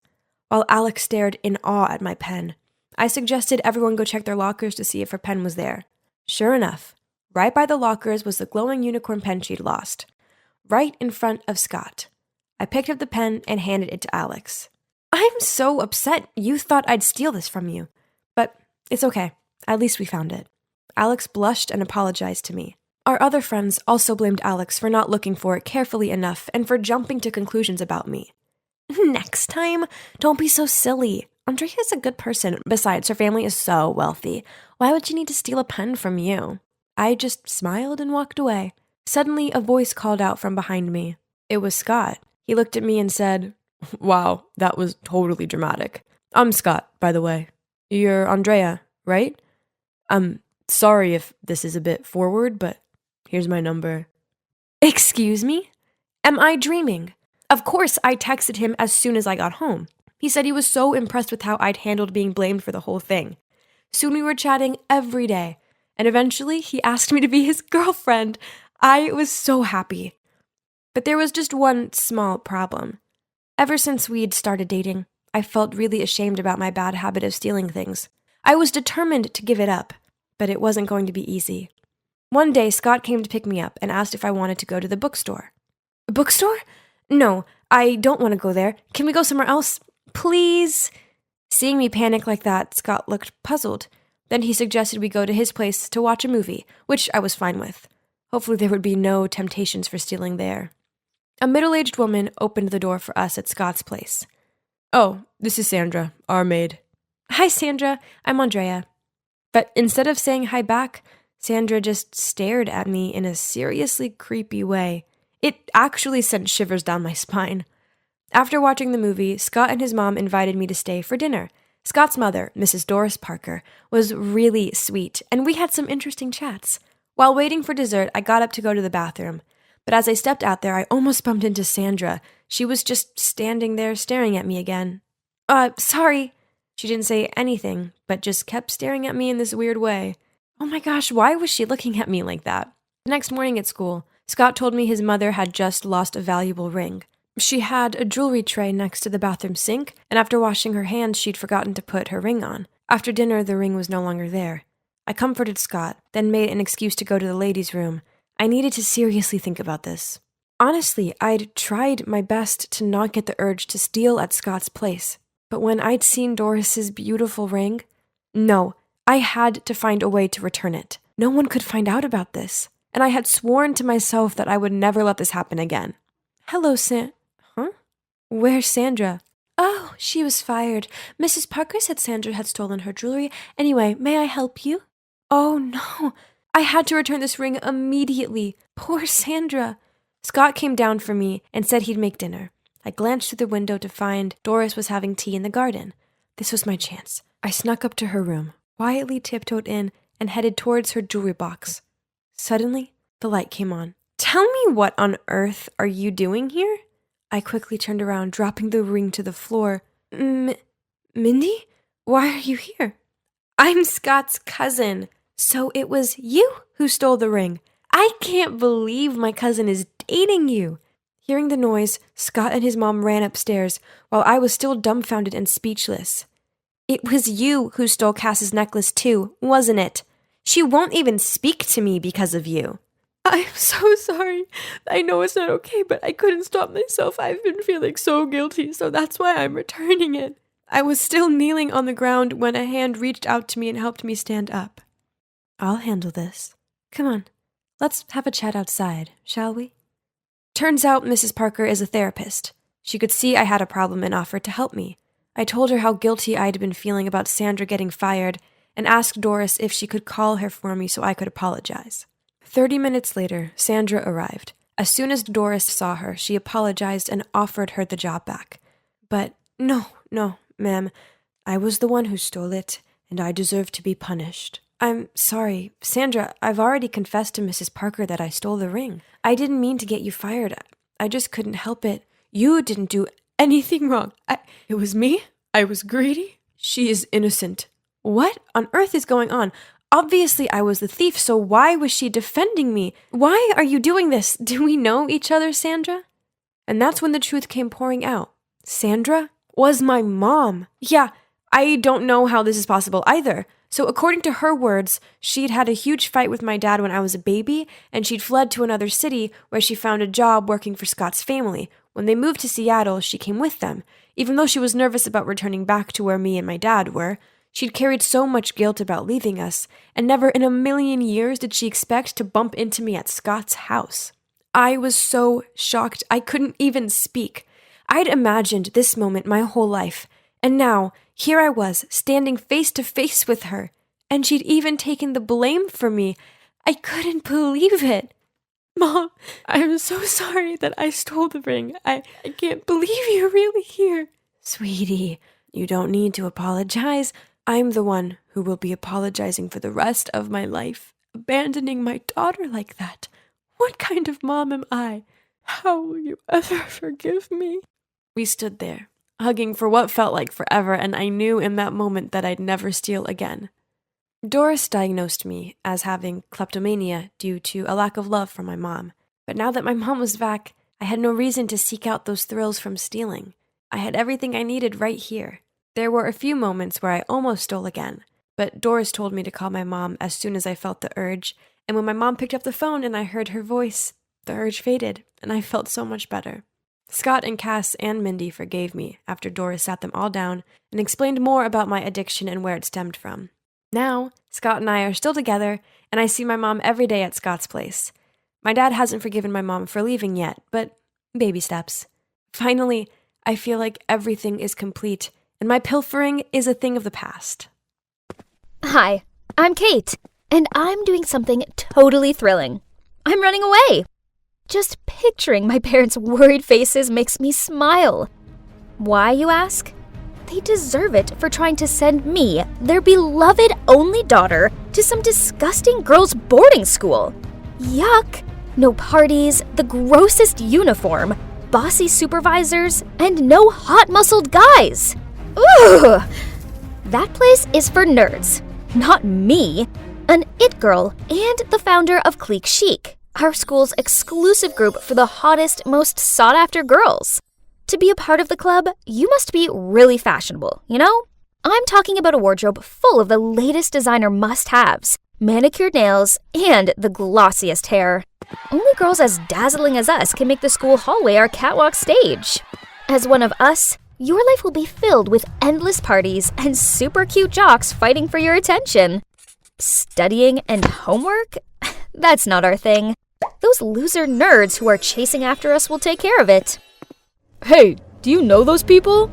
While Alex stared in awe at my pen, I suggested everyone go check their lockers to see if her pen was there. Sure enough, right by the lockers was the glowing unicorn pen she'd lost, right in front of Scott. I picked up the pen and handed it to Alex. I'm so upset you thought I'd steal this from you, but it's okay. At least we found it. Alex blushed and apologized to me. Our other friends also blamed Alex for not looking for it carefully enough and for jumping to conclusions about me. Next time, don't be so silly. Andrea's a good person. Besides, her family is so wealthy. Why would she need to steal a pen from you? I just smiled and walked away. Suddenly, a voice called out from behind me. It was Scott. He looked at me and said, "Wow, that was totally dramatic. I'm Scott, by the way. You're Andrea, right? I'm sorry if this is a bit forward, but here's my number." Excuse me? Am I dreaming? Of course, I texted him as soon as I got home. He said he was so impressed with how I'd handled being blamed for the whole thing. Soon we were chatting every day, and eventually he asked me to be his girlfriend. I was so happy. But there was just one small problem. Ever since we'd started dating, I felt really ashamed about my bad habit of stealing things. I was determined to give it up, but it wasn't going to be easy. One day, Scott came to pick me up and asked if I wanted to go to the bookstore. A bookstore? No, I don't want to go there. Can we go somewhere else? Please? Seeing me panic like that, Scott looked puzzled. Then he suggested we go to his place to watch a movie, which I was fine with. Hopefully there would be no temptations for stealing there. A middle-aged woman opened the door for us at Scott's place. "Oh, this is Sandra, our maid." "Hi, Sandra. I'm Andrea." But instead of saying hi back, Sandra just stared at me in a seriously creepy way. It actually sent shivers down my spine. After watching the movie, Scott and his mom invited me to stay for dinner. Scott's mother, Mrs. Doris Parker, was really sweet, and we had some interesting chats. While waiting for dessert, I got up to go to the bathroom. But as I stepped out there, I almost bumped into Sandra. She was just standing there staring at me again. Sorry." She didn't say anything, but just kept staring at me in this weird way. Oh my gosh, why was she looking at me like that? The next morning at school, Scott told me his mother had just lost a valuable ring. She had a jewelry tray next to the bathroom sink, and after washing her hands, she'd forgotten to put her ring on. After dinner, the ring was no longer there. I comforted Scott, then made an excuse to go to the ladies' room. I needed to seriously think about this. Honestly, I'd tried my best to not get the urge to steal at Scott's place. But when I'd seen Doris's beautiful ring, no, I had to find a way to return it. No one could find out about this. And I had sworn to myself that I would never let this happen again. "Hello, Huh? Where's Sandra?" "Oh, she was fired. Mrs. Parker said Sandra had stolen her jewelry. Anyway, may I help you?" Oh no, I had to return this ring immediately. Poor Sandra. Scott came down for me and said he'd make dinner. I glanced through the window to find Doris was having tea in the garden. This was my chance. I snuck up to her room, quietly tiptoed in, and headed towards her jewelry box. Suddenly, the light came on. "Tell me, what on earth are you doing here?" I quickly turned around, dropping the ring to the floor. Mindy? Why are you here?" "I'm Scott's cousin. So it was you who stole the ring. I can't believe my cousin is dating you." Hearing the noise, Scott and his mom ran upstairs, while I was still dumbfounded and speechless. "It was you who stole Cass's necklace too, wasn't it? She won't even speak to me because of you." "I'm so sorry. I know it's not okay, but I couldn't stop myself. I've been feeling so guilty, so that's why I'm returning it." I was still kneeling on the ground when a hand reached out to me and helped me stand up. "I'll handle this. Come on, let's have a chat outside, shall we?" Turns out Mrs. Parker is a therapist. She could see I had a problem and offered to help me. I told her how guilty I'd been feeling about Sandra getting fired and asked Doris if she could call her for me so I could apologize. 30 minutes later, Sandra arrived. As soon as Doris saw her, she apologized and offered her the job back. But no, ma'am, I was the one who stole it, and I deserve to be punished. "I'm sorry, Sandra, I've already confessed to Mrs. Parker that I stole the ring. I didn't mean to get you fired. I just couldn't help it. You didn't do anything wrong. It was me. I was greedy. She is innocent." "What on earth is going on? Obviously, I was the thief, so why was she defending me? Why are you doing this? Do we know each other, Sandra? And that's when the truth came pouring out. Sandra was my mom. Yeah, I don't know how this is possible either. So according to her words, she'd had a huge fight with my dad when I was a baby, and she'd fled to another city where she found a job working for Scott's family. When they moved to Seattle, she came with them. Even though she was nervous about returning back to where me and my dad were, she'd carried so much guilt about leaving us, and never in a million years did she expect to bump into me at Scott's house. I was so shocked I couldn't even speak. I'd imagined this moment my whole life, and now, here I was, standing face to face with her, and she'd even taken the blame for me. I couldn't believe it. Mom, I'm so sorry that I stole the ring. I can't believe you're really here. Sweetie, you don't need to apologize. I'm the one who will be apologizing for the rest of my life. Abandoning my daughter like that. What kind of mom am I? How will you ever forgive me? We stood there, hugging for what felt like forever, and I knew in that moment that I'd never steal again. Doris diagnosed me as having kleptomania due to a lack of love from my mom. But now that my mom was back, I had no reason to seek out those thrills from stealing. I had everything I needed right here. There were a few moments where I almost stole again, but Doris told me to call my mom as soon as I felt the urge, and when my mom picked up the phone and I heard her voice, the urge faded, and I felt so much better. Scott and Cass and Mindy forgave me after Doris sat them all down and explained more about my addiction and where it stemmed from. Now, Scott and I are still together, and I see my mom every day at Scott's place. My dad hasn't forgiven my mom for leaving yet, but baby steps. Finally, I feel like everything is complete, and my pilfering is a thing of the past. Hi, I'm Kate, and I'm doing something totally thrilling. I'm running away. Just picturing my parents' worried faces makes me smile. Why, you ask? They deserve it for trying to send me, their beloved only daughter, to some disgusting girls' boarding school. Yuck! No parties, the grossest uniform, bossy supervisors, and no hot-muscled guys. Ugh! That place is for nerds, not me. An it girl and the founder of Clique Chic, our school's exclusive group for the hottest, most sought-after girls. To be a part of the club, you must be really fashionable, you know? I'm talking about a wardrobe full of the latest designer must-haves, manicured nails, and the glossiest hair. Only girls as dazzling as us can make the school hallway our catwalk stage. As one of us, your life will be filled with endless parties and super cute jocks fighting for your attention. Studying and homework? That's not our thing. Those loser nerds who are chasing after us will take care of it. Hey, do you know those people?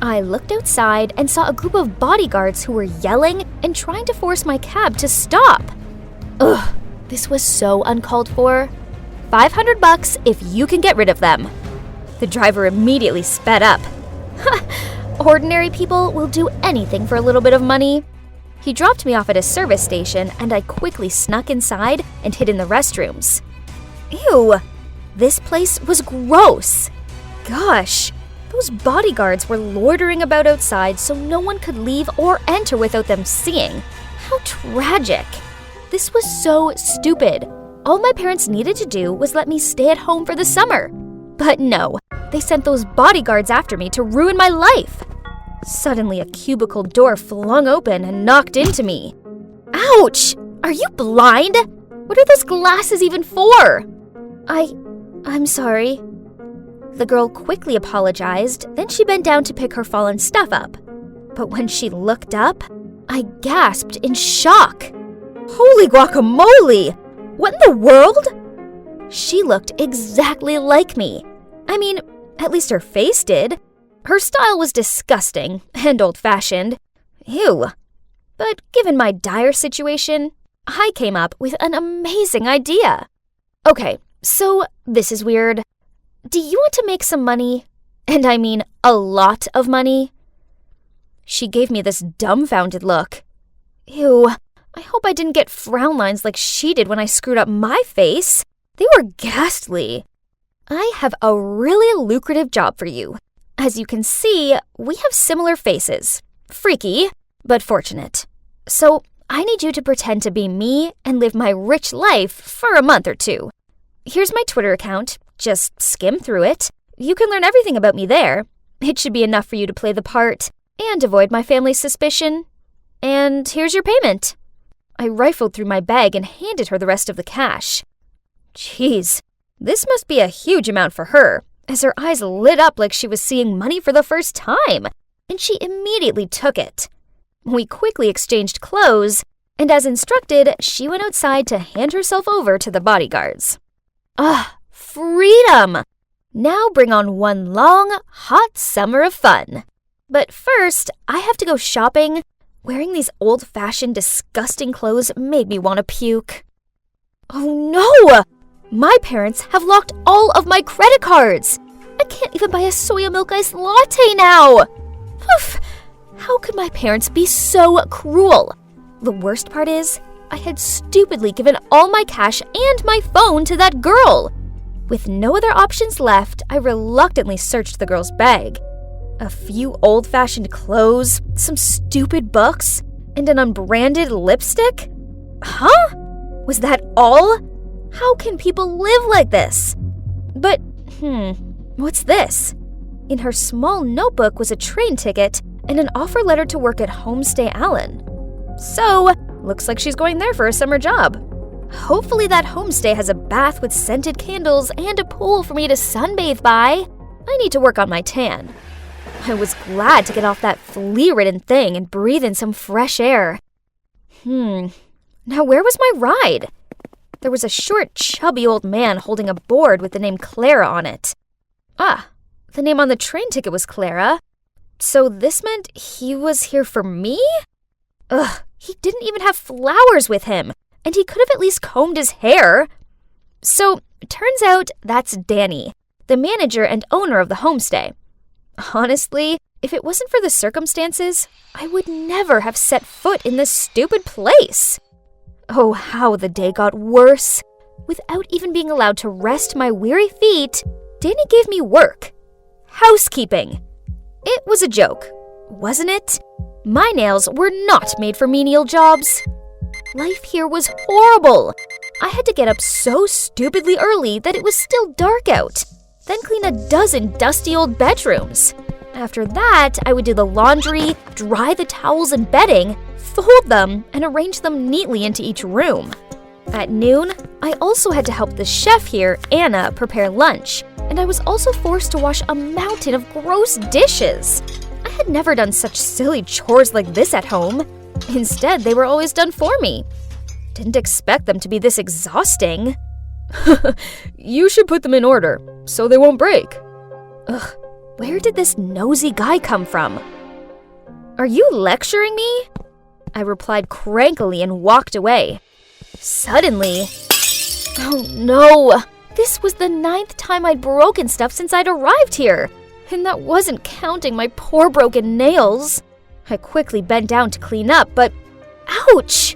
I looked outside and saw a group of bodyguards who were yelling and trying to force my cab to stop. Ugh, this was so uncalled for. $500 if you can get rid of them. The driver immediately sped up. Ordinary people will do anything for a little bit of money. He dropped me off at a service station, and I quickly snuck inside and hid in the restrooms. Ew, this place was gross. Gosh, those bodyguards were loitering about outside so no one could leave or enter without them seeing. How tragic. This was so stupid. All my parents needed to do was let me stay at home for the summer. But no, they sent those bodyguards after me to ruin my life. Suddenly, a cubicle door flung open and knocked into me. Ouch! Are you blind? What are those glasses even for? I'm sorry. The girl quickly apologized, then she bent down to pick her fallen stuff up. But when she looked up, I gasped in shock. Holy guacamole! What in the world? She looked exactly like me. I mean, at least her face did. Her style was disgusting and old-fashioned. Ew. But given my dire situation, I came up with an amazing idea. Okay, so this is weird. Do you want to make some money? And I mean a lot of money? She gave me this dumbfounded look. Ew, I hope I didn't get frown lines like she did when I screwed up my face. They were ghastly. I have a really lucrative job for you. As you can see, we have similar faces. Freaky, but fortunate. So, I need you to pretend to be me and live my rich life for a month or two. Here's my Twitter account. Just skim through it. You can learn everything about me there. It should be enough for you to play the part and avoid my family's suspicion. And here's your payment." I rifled through my bag and handed her the rest of the cash. Jeez, this must be a huge amount for her, as her eyes lit up like she was seeing money for the first time, and she immediately took it. We quickly exchanged clothes, and as instructed, she went outside to hand herself over to the bodyguards. Freedom! Now bring on one long, hot summer of fun. But first, I have to go shopping. Wearing these old-fashioned, disgusting clothes made me want to puke. Oh no! My parents have locked all of my credit cards! I can't even buy a soya milk iced latte now! Oof! How could my parents be so cruel? The worst part is, I had stupidly given all my cash and my phone to that girl. With no other options left, I reluctantly searched the girl's bag. A few old-fashioned clothes, some stupid books, and an unbranded lipstick? Huh? Was that all? How can people live like this? But, what's this? In her small notebook was a train ticket and an offer letter to work at Homestay Allen. So, looks like she's going there for a summer job. Hopefully that homestay has a bath with scented candles and a pool for me to sunbathe by. I need to work on my tan. I was glad to get off that flea-ridden thing and breathe in some fresh air. Now where was my ride? There was a short, chubby old man holding a board with the name Clara on it. The name on the train ticket was Clara. So this meant he was here for me? He didn't even have flowers with him, and he could have at least combed his hair. So, turns out that's Danny, the manager and owner of the homestay. Honestly, if it wasn't for the circumstances, I would never have set foot in this stupid place. Oh, how the day got worse. Without even being allowed to rest my weary feet, Danny gave me work. Housekeeping. It was a joke, wasn't it? My nails were not made for menial jobs. Life here was horrible. I had to get up so stupidly early that it was still dark out, then clean a dozen dusty old bedrooms. After that, I would do the laundry, dry the towels and bedding, fold them, and arrange them neatly into each room. At noon, I also had to help the chef here, Anna, prepare lunch, and I was also forced to wash a mountain of gross dishes. I had never done such silly chores like this at home. Instead, they were always done for me. Didn't expect them to be this exhausting. You should put them in order, so they won't break. Where did this nosy guy come from? Are you lecturing me? I replied crankily and walked away. Suddenly, oh no! This was the 9th time I'd broken stuff since I'd arrived here, and that wasn't counting my poor broken nails. I quickly bent down to clean up, but ouch!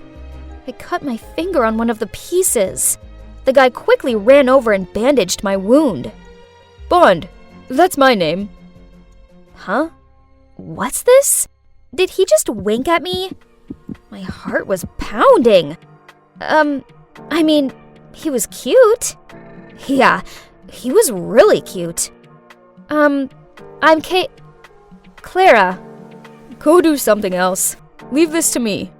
I cut my finger on one of the pieces. The guy quickly ran over and bandaged my wound. Bond, that's my name. Huh? What's this? Did he just wink at me? My heart was pounding. He was cute. Yeah, he was really cute. I'm Clara. Go do something else. Leave this to me.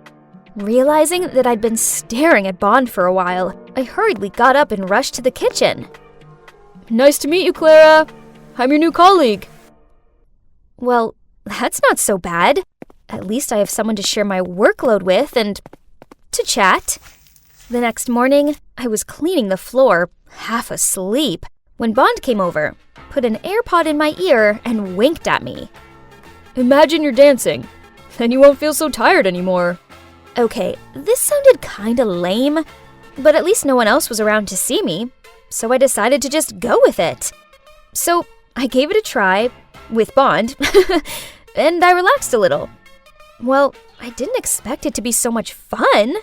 Realizing that I'd been staring at Bond for a while, I hurriedly got up and rushed to the kitchen. Nice to meet you, Clara. I'm your new colleague. Well, that's not so bad. At least I have someone to share my workload with and to chat. The next morning, I was cleaning the floor, half asleep, when Bond came over, put an AirPod in my ear, and winked at me. Imagine you're dancing. Then you won't feel so tired anymore. Okay, this sounded kinda lame, but at least no one else was around to see me, so I decided to just go with it. So I gave it a try, with Bond, and I relaxed a little. Well, I didn't expect it to be so much fun.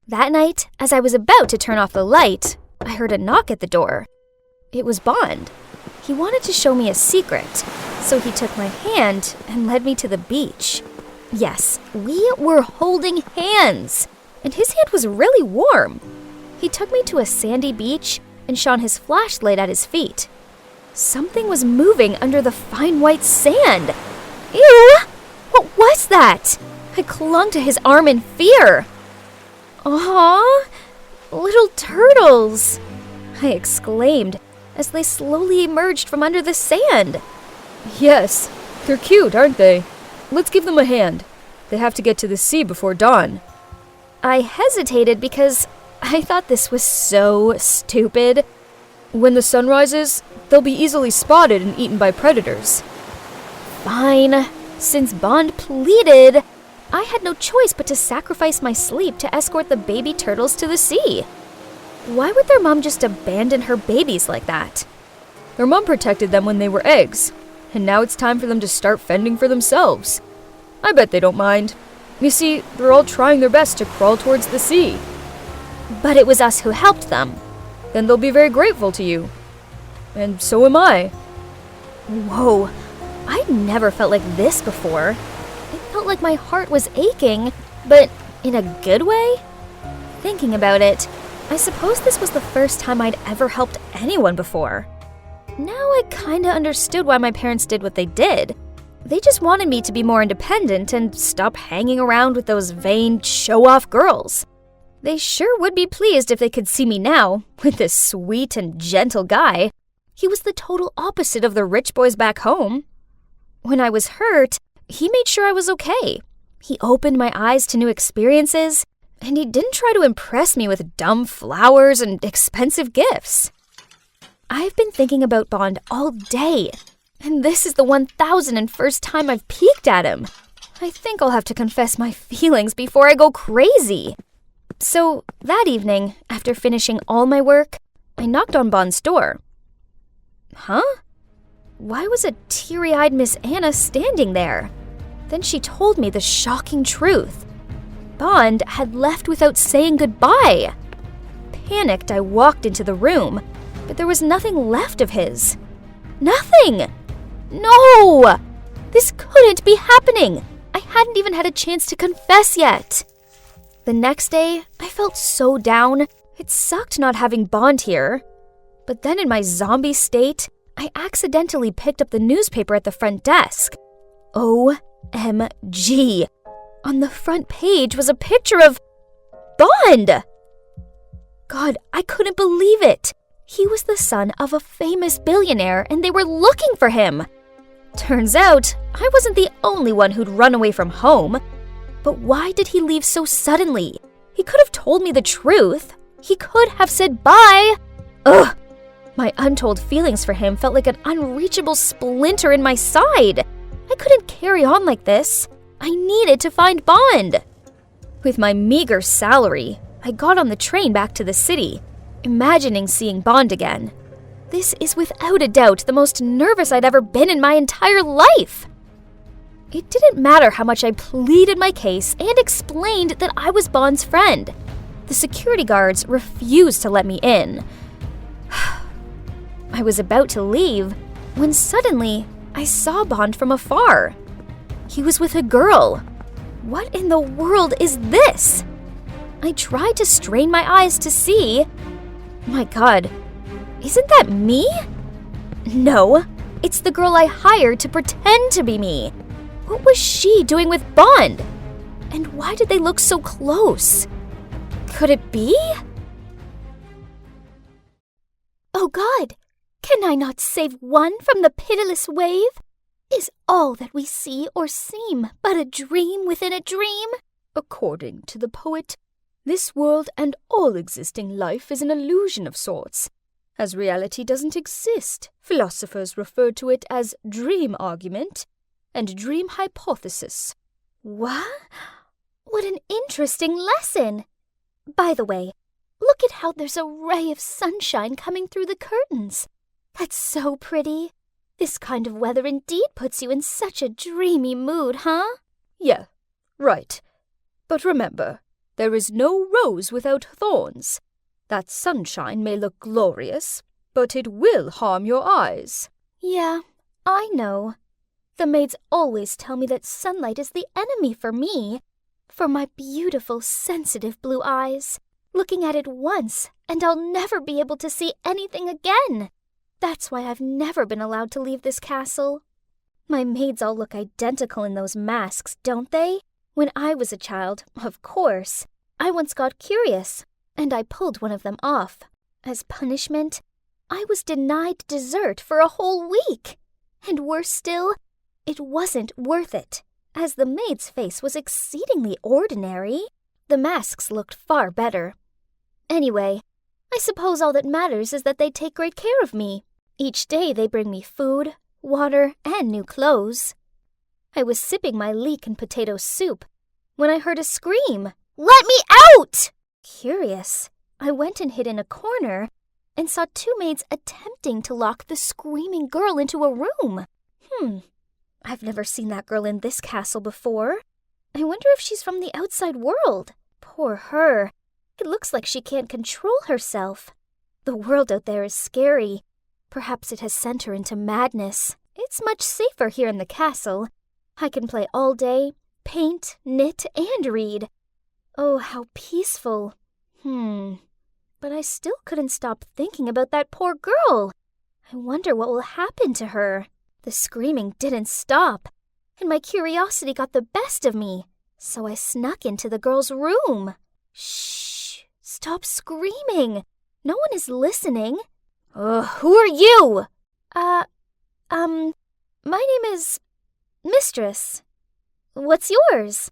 That night, as I was about to turn off the light, I heard a knock at the door. It was Bond. He wanted to show me a secret, so he took my hand and led me to the beach. Yes, we were holding hands, and his hand was really warm. He took me to a sandy beach and shone his flashlight at his feet. Something was moving under the fine white sand. Ew! What was that? I clung to his arm in fear. Aw, little turtles, I exclaimed as they slowly emerged from under the sand. Yes, they're cute, aren't they? Let's give them a hand. They have to get to the sea before dawn. I hesitated because I thought this was so stupid. When the sun rises, they'll be easily spotted and eaten by predators. Fine. Since Bond pleaded, I had no choice but to sacrifice my sleep to escort the baby turtles to the sea. Why would their mom just abandon her babies like that? Their mom protected them when they were eggs, and now it's time for them to start fending for themselves. I bet they don't mind. You see, they're all trying their best to crawl towards the sea. But it was us who helped them. Then they'll be very grateful to you. And so am I. Whoa, I'd never felt like this before. It felt like my heart was aching, but in a good way? Thinking about it, I suppose this was the first time I'd ever helped anyone before. Now I kinda understood why my parents did what they did. They just wanted me to be more independent and stop hanging around with those vain, show-off girls. They sure would be pleased if they could see me now, with this sweet and gentle guy. He was the total opposite of the rich boys back home. When I was hurt, he made sure I was okay. He opened my eyes to new experiences, and he didn't try to impress me with dumb flowers and expensive gifts. I've been thinking about Bond all day, and this is the 1001st time I've peeked at him. I think I'll have to confess my feelings before I go crazy. So, that evening, after finishing all my work, I knocked on Bond's door. Huh? Why was a teary-eyed Miss Anna standing there? Then she told me the shocking truth. Bond had left without saying goodbye. Panicked, I walked into the room, but there was nothing left of his. Nothing! No! This couldn't be happening! I hadn't even had a chance to confess yet. The next day, I felt so down. It sucked not having Bond here. But then in my zombie state, I accidentally picked up the newspaper at the front desk. OMG! On the front page was a picture of Bond! God, I couldn't believe it. He was the son of a famous billionaire, and they were looking for him. Turns out, I wasn't the only one who'd run away from home. But why did he leave so suddenly? He could have told me the truth. He could have said bye. Ugh! My untold feelings for him felt like an unreachable splinter in my side. I couldn't carry on like this. I needed to find Bond. With my meager salary, I got on the train back to the city, imagining seeing Bond again. This is without a doubt the most nervous I'd ever been in my entire life. It didn't matter how much I pleaded my case and explained that I was Bond's friend. The security guards refused to let me in. I was about to leave when suddenly I saw Bond from afar. He was with a girl. What in the world is this? I tried to strain my eyes to see. My God, isn't that me? No, it's the girl I hired to pretend to be me. What was she doing with Bond? And why did they look so close? Could it be? Oh God, can I not save one from the pitiless wave? Is all that we see or seem but a dream within a dream? According to the poet, this world and all existing life is an illusion of sorts. As reality doesn't exist, philosophers refer to it as dream argument and dream hypothesis. What? What an interesting lesson! By the way, look at how there's a ray of sunshine coming through the curtains. That's so pretty. This kind of weather indeed puts you in such a dreamy mood, huh? Yeah, right. But remember, there is no rose without thorns. That sunshine may look glorious, but it will harm your eyes. Yeah, I know. The maids always tell me that sunlight is the enemy for me, for my beautiful, sensitive blue eyes. Looking at it once, and I'll never be able to see anything again. That's why I've never been allowed to leave this castle. My maids all look identical in those masks, don't they? When I was a child, of course, I once got curious, and I pulled one of them off. As punishment, I was denied dessert for a whole week. And worse still, it wasn't worth it, as the maid's face was exceedingly ordinary. The masks looked far better. Anyway, I suppose all that matters is that they take great care of me. Each day they bring me food, water, and new clothes. I was sipping my leek and potato soup when I heard a scream. "Let me out!" Curious, I went and hid in a corner and saw two maids attempting to lock the screaming girl into a room. I've never seen that girl in this castle before. I wonder if she's from the outside world. Poor her. It looks like she can't control herself. The world out there is scary. Perhaps it has sent her into madness. It's much safer here in the castle. I can play all day, paint, knit, and read. Oh, how peaceful. But I still couldn't stop thinking about that poor girl. I wonder what will happen to her. The screaming didn't stop, and my curiosity got the best of me, so I snuck into the girl's room. Shh! Stop screaming! No one is listening. Who are you? My name is Mistress. What's yours?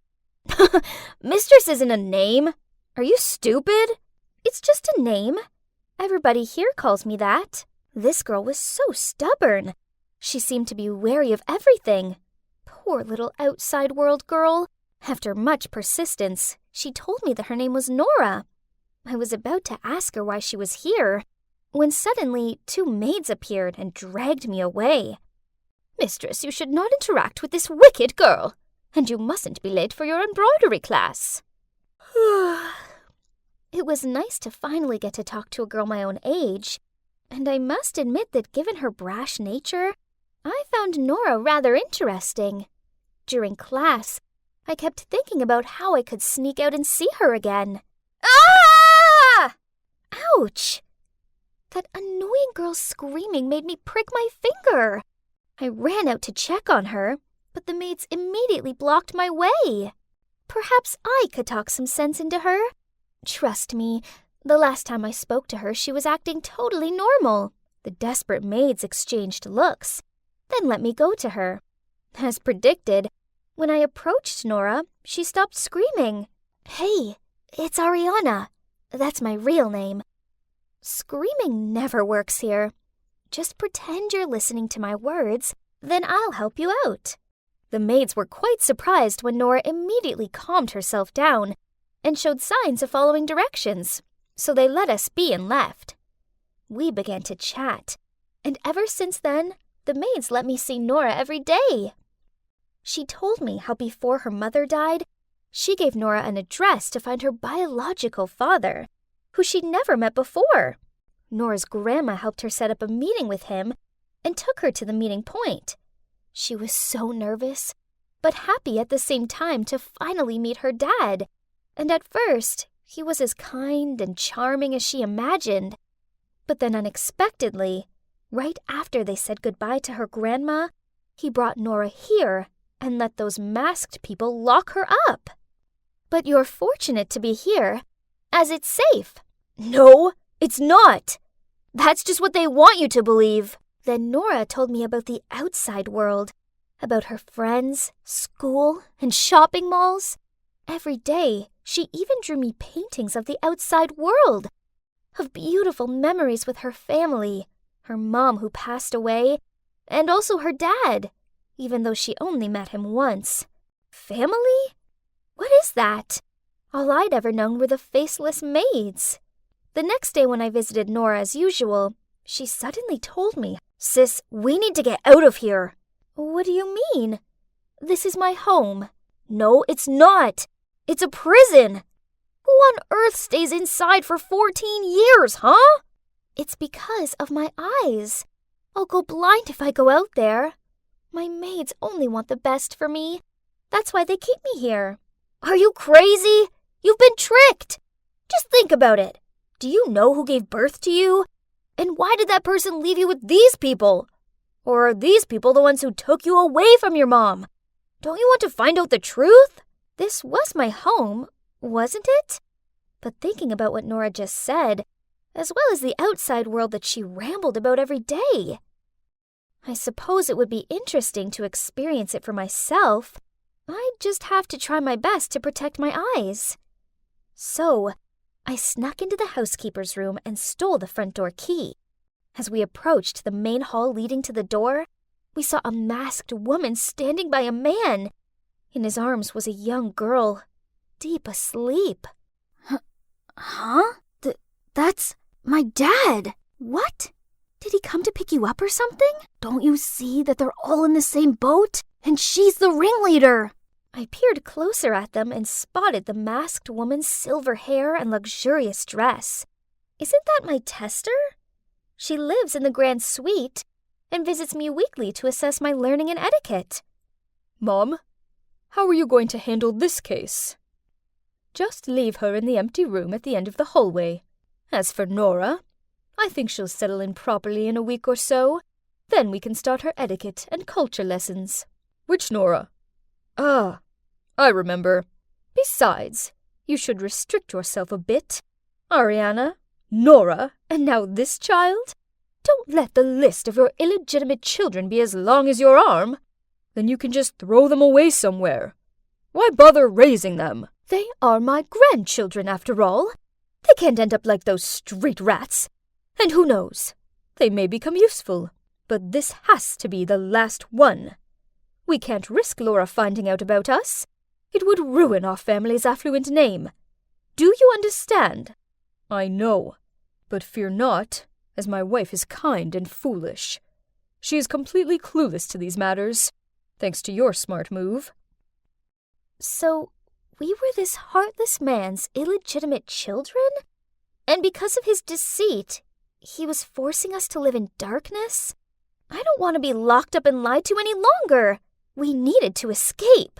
Mistress isn't a name. Are you stupid? It's just a name. Everybody here calls me that. This girl was so stubborn. She seemed to be wary of everything. Poor little outside world girl. After much persistence, she told me that her name was Nora. I was about to ask her why she was here, when suddenly 2 maids appeared and dragged me away. Mistress, you should not interact with this wicked girl, and you mustn't be late for your embroidery class. It was nice to finally get to talk to a girl my own age, and I must admit that given her brash nature, I found Nora rather interesting. During class, I kept thinking about how I could sneak out and see her again. Ah! Ouch! That annoying girl's screaming made me prick my finger. I ran out to check on her, but the maids immediately blocked my way. Perhaps I could talk some sense into her. Trust me, the last time I spoke to her, she was acting totally normal. The desperate maids exchanged looks, then let me go to her. As predicted, when I approached Nora, she stopped screaming. Hey, it's Ariana. That's my real name. Screaming never works here. Just pretend you're listening to my words, then I'll help you out. The maids were quite surprised when Nora immediately calmed herself down and showed signs of following directions, so they let us be and left. We began to chat, and ever since then, the maids let me see Nora every day. She told me how before her mother died, she gave Nora an address to find her biological father, who she'd never met before. Nora's grandma helped her set up a meeting with him and took her to the meeting point. She was so nervous, but happy at the same time to finally meet her dad. And at first, he was as kind and charming as she imagined. But then unexpectedly, right after they said goodbye to her grandma, he brought Nora here and let those masked people lock her up. But you're fortunate to be here, as it's safe. No, it's not. That's just what they want you to believe. Then Nora told me about the outside world, about her friends, school, and shopping malls. Every day, she even drew me paintings of the outside world, of beautiful memories with her family, her mom who passed away, and also her dad, even though she only met him once. Family? What is that? All I'd ever known were the faceless maids. The next day when I visited Nora as usual, she suddenly told me, "Sis, we need to get out of here." What do you mean? This is my home. No, it's not. It's a prison. Who on earth stays inside for 14 years, huh? It's because of my eyes. I'll go blind if I go out there. My maids only want the best for me. That's why they keep me here. Are you crazy? You've been tricked. Just think about it. Do you know who gave birth to you? And why did that person leave you with these people? Or are these people the ones who took you away from your mom? Don't you want to find out the truth? This was my home, wasn't it? But thinking about what Nora just said, as well as the outside world that she rambled about every day, I suppose it would be interesting to experience it for myself. I'd just have to try my best to protect my eyes. So, I snuck into the housekeeper's room and stole the front door key. As we approached the main hall leading to the door, we saw a masked woman standing by a man. In his arms was a young girl, deep asleep. Huh? That's my dad. What? Did he come to pick you up or something? Don't you see that they're all in the same boat? And she's the ringleader. I peered closer at them and spotted the masked woman's silver hair and luxurious dress. Isn't that my tester? She lives in the Grand Suite and visits me weekly to assess my learning and etiquette. Mom, how are you going to handle this case? Just leave her in the empty room at the end of the hallway. As for Nora, I think she'll settle in properly in a week or so. Then we can start her etiquette and culture lessons. Which Nora? Ah, I remember. Besides, you should restrict yourself a bit. Ariana, Nora, and now this child? Don't let the list of your illegitimate children be as long as your arm. Then you can just throw them away somewhere. Why bother raising them? They are my grandchildren, after all. They can't end up like those street rats. And who knows? They may become useful. But this has to be the last one. We can't risk Laura finding out about us. It would ruin our family's affluent name. Do you understand? I know. But fear not, as my wife is kind and foolish. She is completely clueless to these matters, thanks to your smart move. So, we were this heartless man's illegitimate children? And because of his deceit, he was forcing us to live in darkness? I don't want to be locked up and lied to any longer. We needed to escape.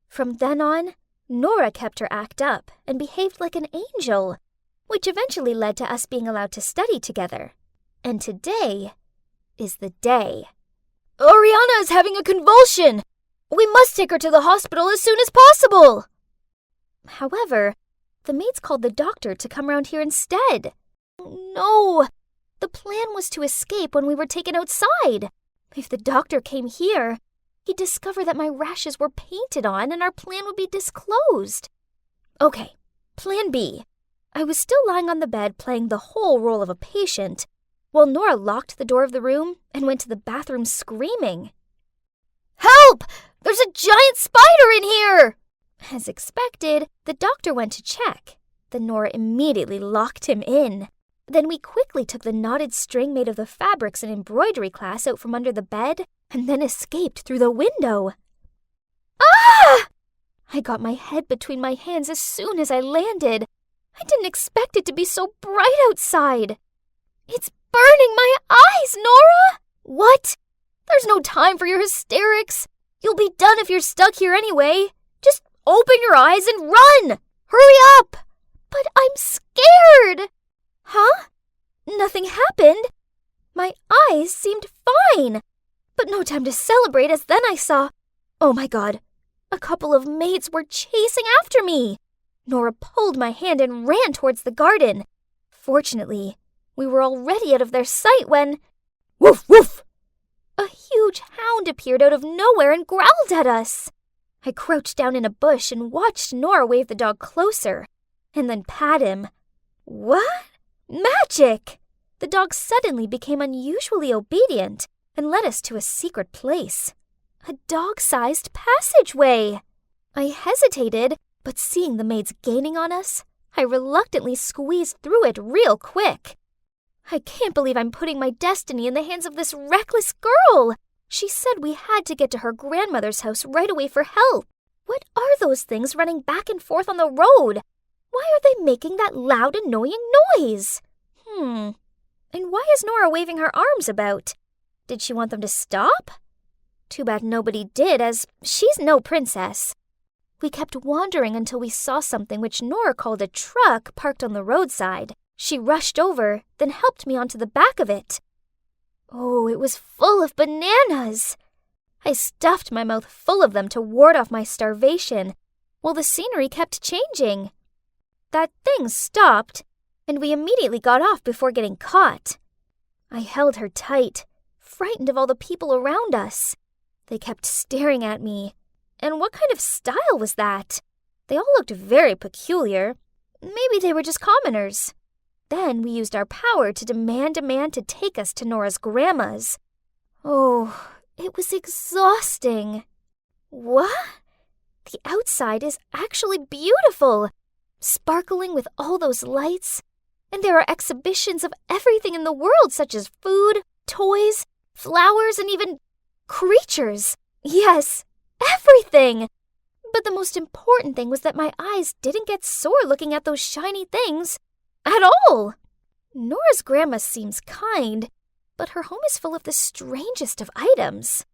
From then on, Nora kept her act up and behaved like an angel, which eventually led to us being allowed to study together. And today is the day. Oriana is having a convulsion! We must take her to the hospital as soon as possible! However, the maids called the doctor to come round here instead. No! The plan was to escape when we were taken outside. If the doctor came here, he'd discover that my rashes were painted on and our plan would be disclosed. Okay, plan B. I was still lying on the bed playing the whole role of a patient, while Nora locked the door of the room and went to the bathroom screaming. Help! There's a giant spider in here! As expected, the doctor went to check. Then Nora immediately locked him in. Then we quickly took the knotted string made of the fabrics and embroidery class out from under the bed, and then escaped through the window. Ah! I got my head between my hands as soon as I landed. I didn't expect it to be so bright outside. It's burning my eyes, Nora! What? There's no time for your hysterics. You'll be done if you're stuck here anyway. Just open your eyes and run! Hurry up! But I'm scared! Huh? Nothing happened. My eyes seemed fine. But no time to celebrate, as then I saw... Oh my god. A couple of maids were chasing after me. Nora pulled my hand and ran towards the garden. Fortunately, we were already out of their sight when... Woof, woof! A huge hound appeared out of nowhere and growled at us. I crouched down in a bush and watched Nora wave the dog closer, and then pat him. What? Magic! The dog suddenly became unusually obedient and led us to a secret place. A dog-sized passageway. I hesitated, but seeing the maids gaining on us, I reluctantly squeezed through it real quick. I can't believe I'm putting my destiny in the hands of this reckless girl. She said we had to get to her grandmother's house right away for help. What are those things running back and forth on the road? Why are they making that loud, annoying noise? And why is Nora waving her arms about? Did she want them to stop? Too bad nobody did, as she's no princess. We kept wandering until we saw something which Nora called a truck parked on the roadside. She rushed over, then helped me onto the back of it. Oh, it was full of bananas! I stuffed my mouth full of them to ward off my starvation, while the scenery kept changing. That thing stopped, and we immediately got off before getting caught. I held her tight, frightened of all the people around us. They kept staring at me. And what kind of style was that? They all looked very peculiar. Maybe they were just commoners. Then we used our power to demand a man to take us to Nora's grandma's. Oh, it was exhausting. What? The outside is actually beautiful, sparkling with all those lights. And there are exhibitions of everything in the world, such as food, toys, flowers, and even creatures. Yes, everything! But the most important thing was that my eyes didn't get sore looking at those shiny things at all. Nora's grandma seems kind, but her home is full of the strangest of items.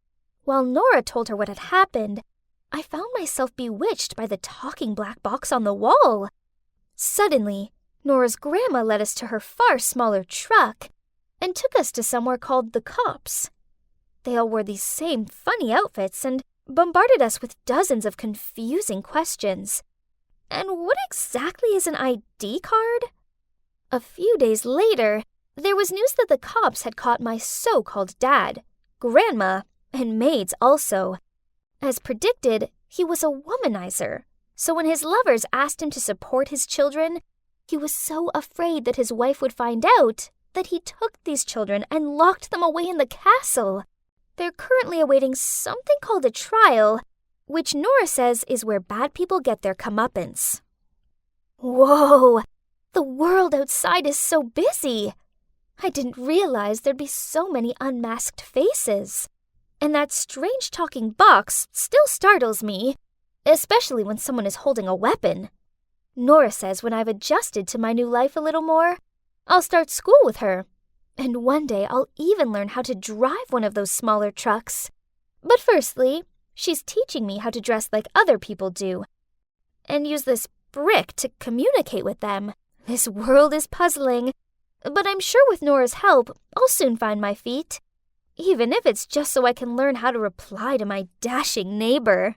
While Nora told her what had happened, I found myself bewitched by the talking black box on the wall. Suddenly, Nora's grandma led us to her far smaller truck and took us to somewhere called the Cops. They all wore these same funny outfits and bombarded us with dozens of confusing questions. And what exactly is an ID card? A few days later, there was news that the cops had caught my so-called dad, grandma, and maids also. As predicted, he was a womanizer. So when his lovers asked him to support his children, he was so afraid that his wife would find out that he took these children and locked them away in the castle. They're currently awaiting something called a trial, which Nora says is where bad people get their comeuppance. Whoa! The world outside is so busy. I didn't realize there'd be so many unmasked faces. And that strange talking box still startles me, especially when someone is holding a weapon. Nora says when I've adjusted to my new life a little more, I'll start school with her. And one day I'll even learn how to drive one of those smaller trucks. But firstly, she's teaching me how to dress like other people do, and use this brick to communicate with them. This world is puzzling, but I'm sure with Nora's help, I'll soon find my feet. Even if it's just so I can learn how to reply to my dashing neighbor.